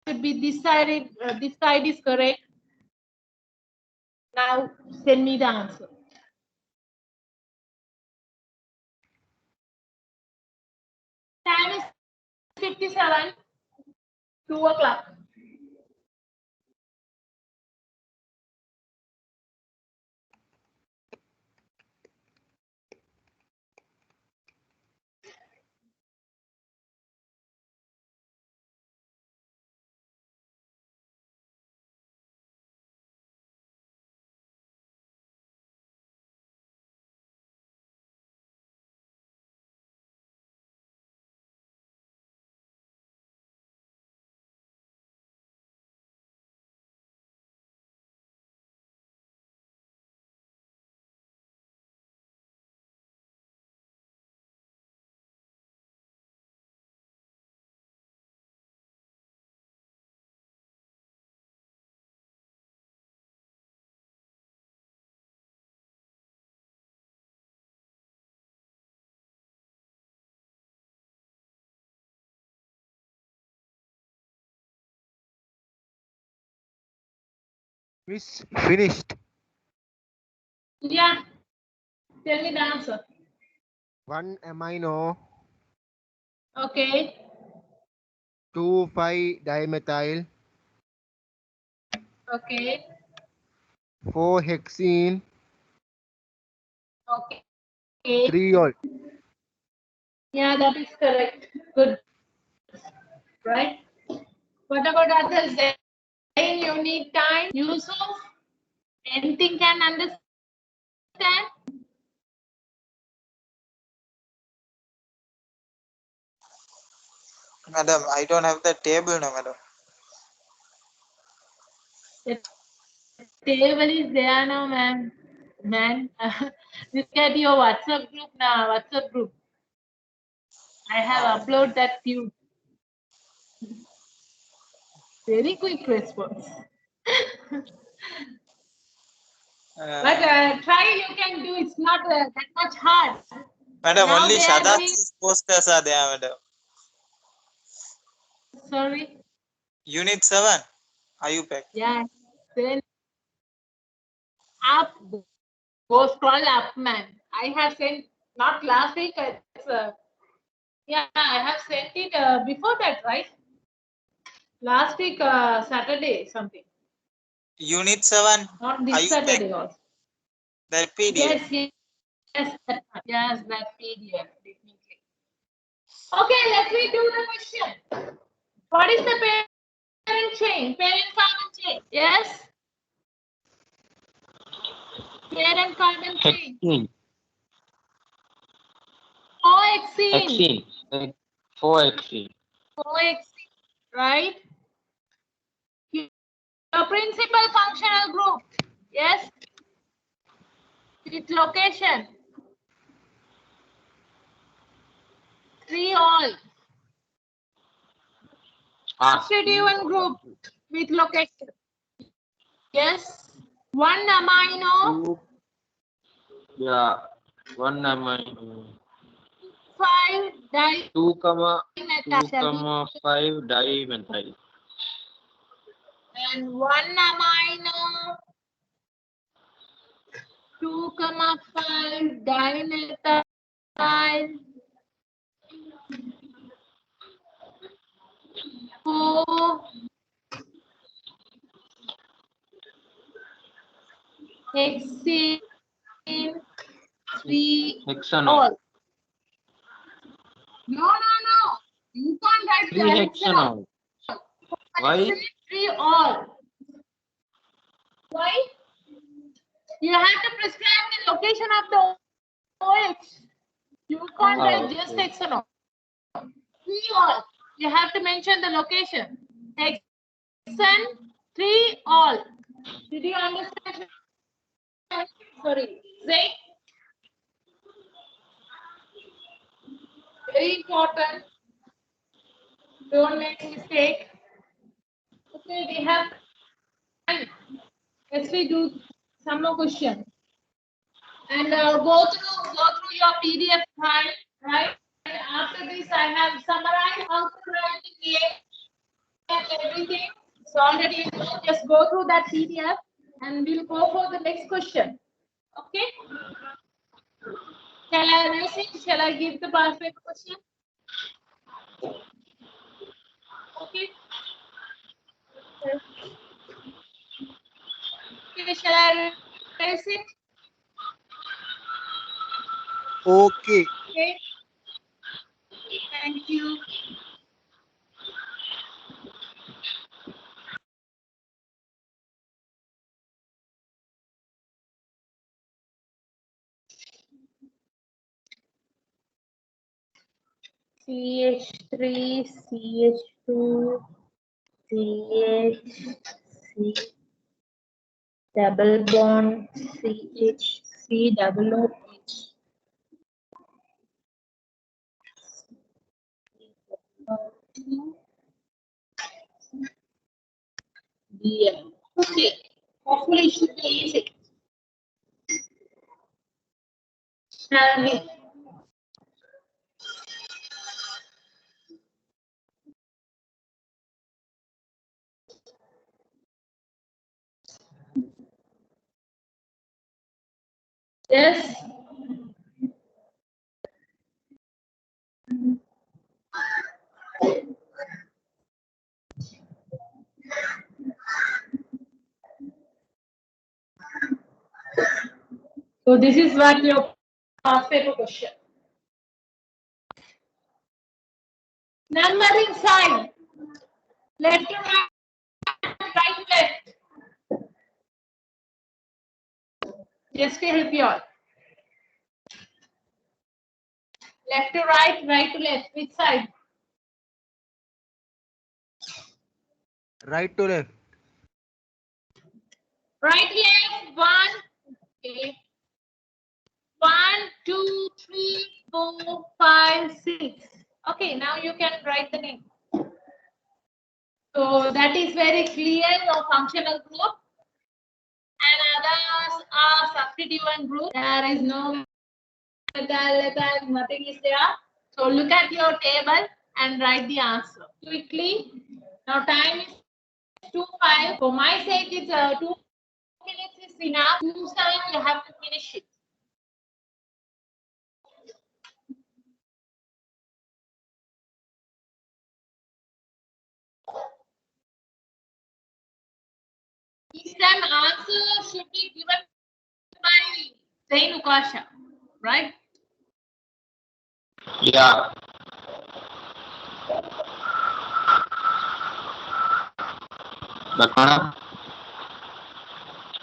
should be this side. This side is correct. Now send me the answer. Time is 57. 2 o'clock. Miss, finished. Yeah. Tell me the answer. 1 amino, Okay. 2,5-dimethyl, Okay. 4-hexene, Okay. 3-ol. Yeah, that is correct. Good. Right? What about others? Then you need time. Yusuf, anything can understand? Madam, I don't have the table now, madam. The table is there now, man. Man, look at your WhatsApp group now. WhatsApp group. I have uploaded that to you. Very quick response. But try you can do. It's not that much hard. Madam, Now only they are doing. Shada's posters are there, madam. Sorry. Unit 7. Are you back? Yeah. Then up. Go scroll up, man. I have sent not last week. It's, yeah, I have sent it before that, right? Last week, Saturday, something. Unit 7. Not Are this you back? Saturday also. That PDF. Yes, yes, that PDF, definitely. Okay, let me do the question. What is the parent chain? Parent carbon chain. Yes. Parent carbon chain. Hexene. Cohexene. Hexene. 4-hexene. Cohexene, right? Your principal functional group. Yes. Its location. 3-ol. Constituent group with location. Yes. 1 amino. 2, 1 amino. 5 2, 5 dimethyl. dimethyl. And 1 amino. 2, 5 dimethyl. 4 hexene. 3 Hexanol. all. No. You can't write 3 the hexanol. Why? 3 all. Why? You have to prescribe the location of the OH. You can't write just okay. hexanol. 3 all. You have to mention the location. Hexan 3 all. Did you understand? Sorry. Say. Very important. Don't make mistake. Okay, we have. Let's do some more questions. And go through your PDF file, right? And after this, I have summarized how to write and everything. So already you know, just go through that PDF and we'll go for the next question. Okay? Shall I raise it? Shall I give the perfect question? Okay. Okay, shall I raise it? Okay. Okay. Thank you. CH3, CH2, CH, double bond, CH, double OH. Yeah. Okay. Hopefully it should be easy. Shall we? Yes. So this is what your past paper question. Numbering sign. Left to right, right to left. Just to help you all. Left to right, right to left. Which side? Right to left. Right, left. One. Okay. 1, 2, 3, 4, 5, 6. Okay, now you can write the name. So that is very clear, your functional group. And others are substituent group. There is no letter, nothing is there. So look at your table and write the answer quickly. Now time is 2:05. For my sake, it's 2 minutes is enough. 2:07, you have to finish it. Each time answer should be given by Zain Ukasha, right? Yeah. But madam.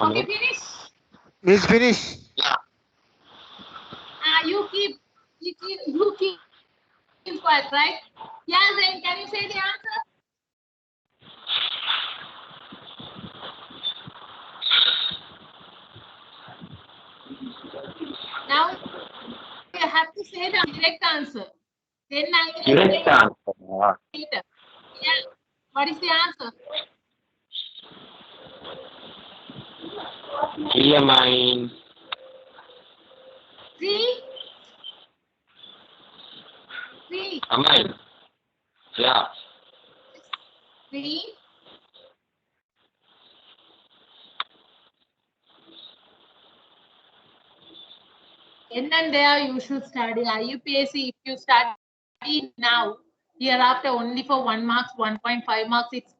Okay, finish. Miss finish. Yeah. You keep quiet, right? Yeah, Zain, can you say the answer? Now you have to say the direct answer. Then I will Direct explain answer. later. Yeah. What is the answer? Amine. C. Amine. Yeah. C. And then there you should study IUPAC. If you study now, hereafter only for 1 marks, 1.5 marks, it's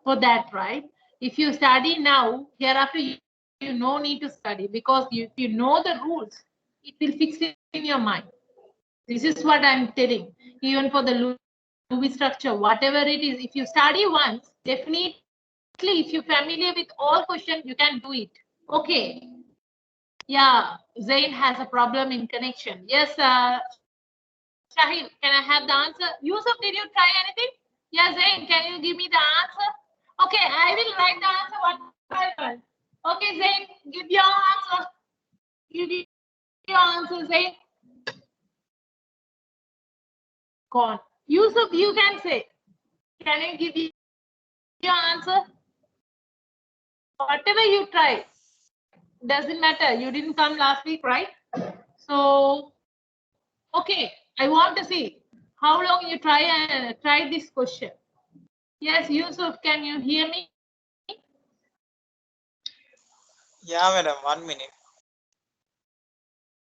for that, right? If you study now, hereafter you no need to study because if you know the rules, it will fix it in your mind. This is what I'm telling. Even for the Lewis structure, whatever it is, if you study once, definitely, if you're familiar with all questions, you can do it. Okay. Yeah, Zain has a problem in connection. Yes, Shahid, can I have the answer? Yusuf, did you try anything? Yeah, Zain, can you give me the answer? Okay, I will write the answer one by one. Okay, Zain, give your answer. Give your answer, Zain. Gone. Yusuf, you can say. Can you give your answer? Whatever you try, doesn't matter. You didn't come last week, right? So, okay, I want to see how long you try this question. Yes, Yusuf, can you hear me? Yeah, madam. 1 minute.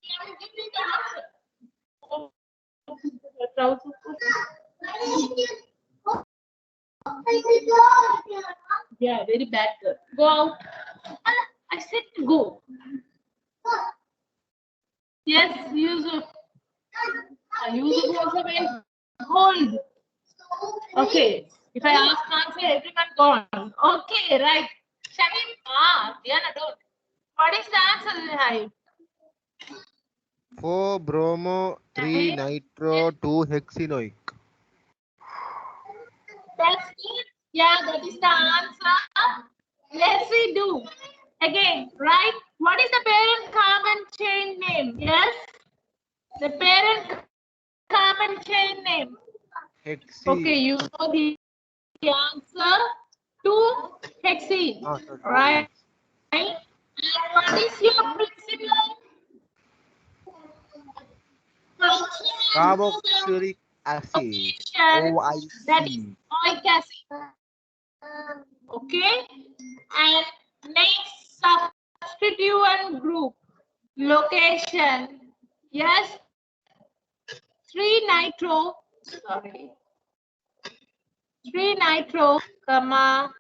Can you give me the answer? Yeah, very bad girl. Go out. I said to go. Yes, Yusuf. Yusuf also went cold. Okay. If I ask answer, everyone gone. Okay, right. Shamim, Diana, don't. What is the answer, Zahid? 4 bromo, 3 nitro, 2 hexenoic. That's it. Yeah, that is the answer. Let's redo. Again, right? What is the parent carbon chain name? Yes? The parent carbon chain name. Hexene. Okay, you know the answer. 2 hexene. Sorry. Right? And what is your principal? Carboxylic acid. OIC. That is oic acid. Okay? And next substituent group. Location. Yes. 3 nitro. Sorry. 3 nitro, comma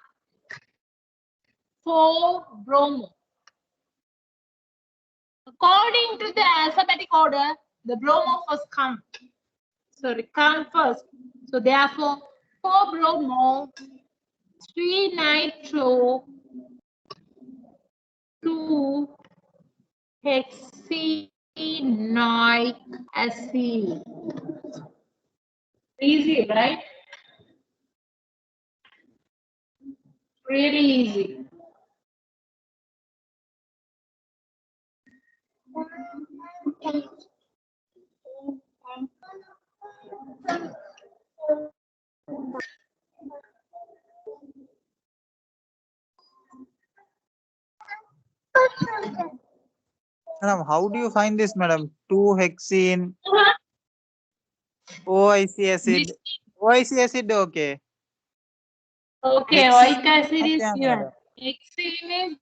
4 bromo. According to the alphabetic order, the bromo first come. Sorry, come first. So therefore, 4 bromo, 3 nitro, 2 hexenoic acid. Easy, right? Really easy. Madam, how do you find this, madam? 2-hexene OIC acid. OIC acid, okay. Okay, Hexene, oic acid is okay, here. madam. Hexene is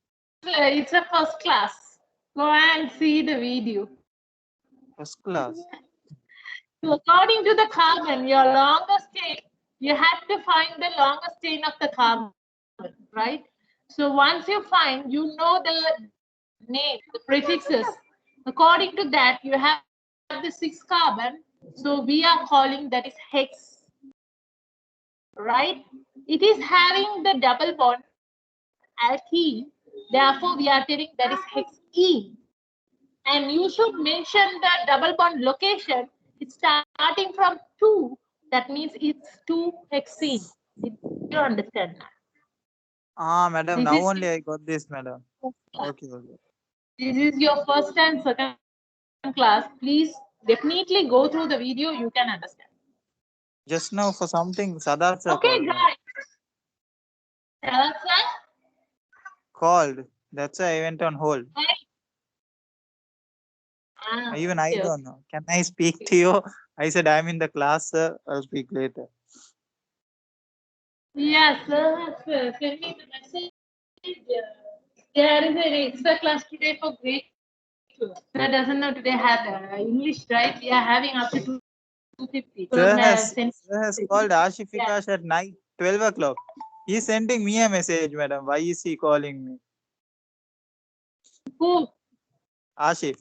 it's a first class. Go and see the video. First class. So according to the carbon, your longest chain, you have to find the longest chain of the carbon, right? So once you find, you know the name, the prefixes. According to that, you have the 6 carbon. So we are calling that is hex, right? It is having the double bond alkene. Therefore, we are telling that is hexene. And you should mention the double bond location. It's starting from 2. That means it's 2-hexene. You understand that? Ah, madam, This now is- only I got this, madam. Okay, okay. This is your first and second class. Please definitely go through the video. You can understand. Just now for something, Sadat sir Okay, called. guys. Sir, Called. That's why I went on hold. Even I okay. don't know. Can I speak to you? I said I'm in the class, sir. I'll speak later. Yes, sir. Send me the message. There is an extra class today for grade 2. Sir doesn't know today have English, right? We are having up to 250. So, Sir send- has called Ashifikash at night, 12 o'clock. He's sending me a message, madam. Why is he calling me? Who? Ashif.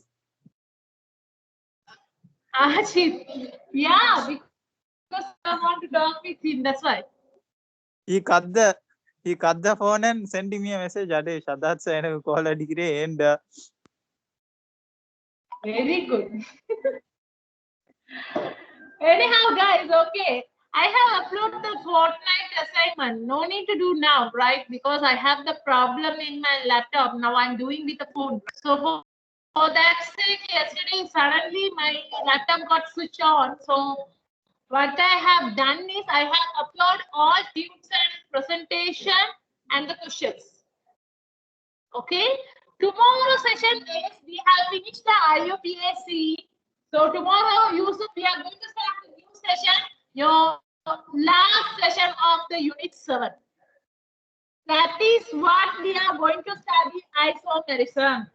Ashit. Yeah, because I want to talk with him. That's why. He cut the phone and sending me a message. Ade Sadat sir call a degree and Very good. Anyhow, guys, okay. I have uploaded the fortnight assignment. No need to do now, right? Because I have the problem in my laptop. Now I'm doing with the phone. So for that sake, yesterday suddenly my laptop got switched on. So what I have done is I have uploaded all tips and presentation and the questions. Okay. Tomorrow session is we have finished the IUPAC. So tomorrow, Yusuf, we are going to start the new session, your last session of the unit 7. That is what we are going to study isomerism.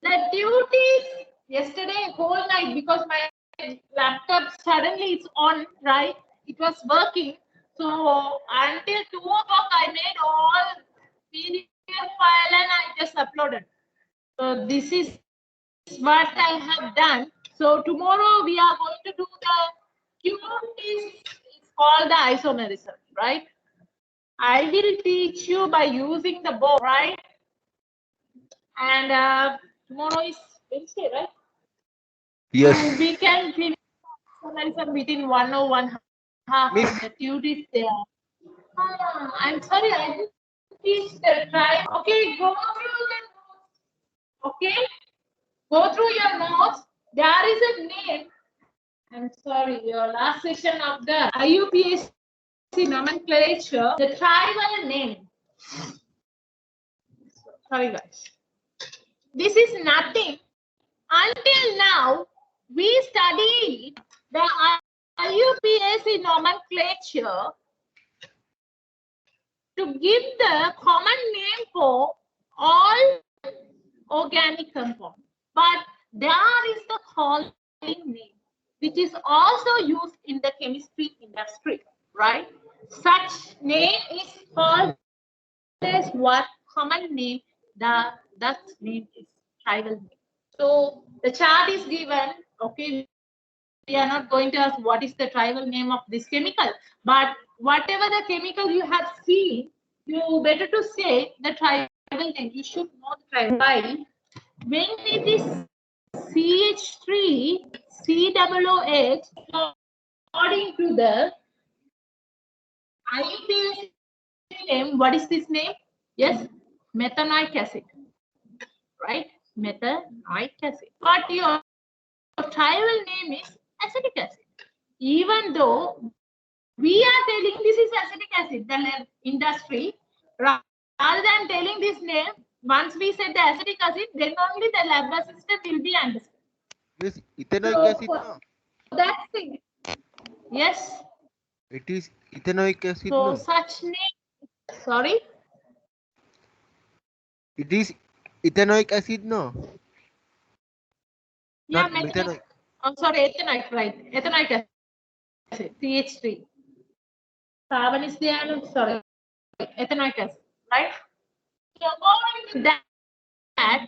The duties yesterday whole night because my laptop suddenly it's on, right? It was working. So until 2 o'clock, I made all PDF file and I just uploaded. So this is what I have done. So tomorrow we are going to do the duties. It's called the isomerism, right? I will teach you by using the board, right? And tomorrow is Wednesday, right? Yes. We can finish isomerism within 1 or 1.5 Miss. of the duties there. I'm sorry, I didn't teach the time. Okay, go through the notes. Okay, go through your notes. There is a name. I'm sorry, your last session of the IUPAC nomenclature, the tribal name. Sorry, guys. This is nothing. Until now, we studied the IUPAC nomenclature to give the common name for all organic compounds. but there is the calling name, which is also used in the chemistry industry, right? Such name is called as what common name, that name is tribal name. So the chart is given, okay. We are not going to ask what is the tribal name of this chemical, but whatever the chemical you have seen, you better to say the tribal name. You should know the tribal. Why? When it is CH3, COOH, according to the IUPAC name, what is this name? Yes, methanoic acid, right? Methanoic acid. But your tribal name is acetic acid. Even though we are telling this is acetic acid, the industry, rather than telling this name, once we said the acetic acid, then only the lab assistant will be understood. Miss, ethanoic So, acid, no? that's it. Yes. It is ethanoic acid, So no? such name. Sorry. It is ethanoic acid, no? Yeah, Not methanoic. I'm sorry, ethanoic, right? Ethanoic acid, CH3. Carbon is there. I'm sorry, ethanoic acid, right? So according to that,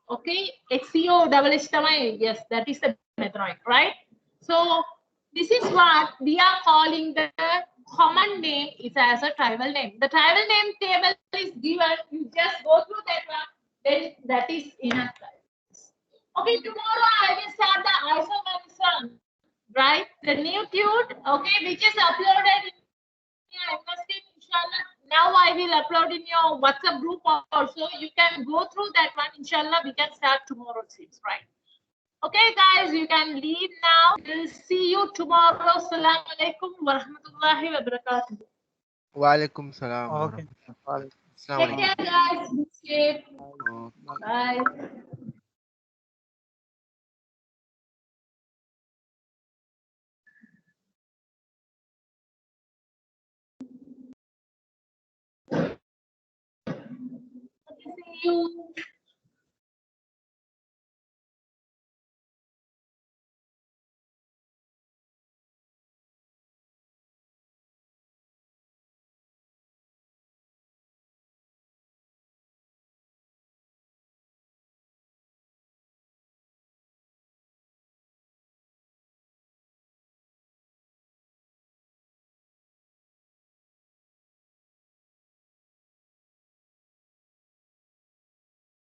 okay, XCO double H, yes, that is the methanoic, right? So this is what we are calling the common name is as a tribal name. The tribal name table is given. You just go through that one. Then that is enough. Okay, tomorrow I will start the isomerism, right? The new tune, okay, which is uploaded in your investing, inshallah. Now I will upload in your WhatsApp group also. You can go through that one, inshallah. We can start tomorrow, seems right. Okay, guys, you can leave now. We'll see you tomorrow. Assalamu alaikum wa rahmatullahi wa barakatuh. Wa alaikum salam. Okay. Take care, guys. Be safe. Okay. Bye. See you.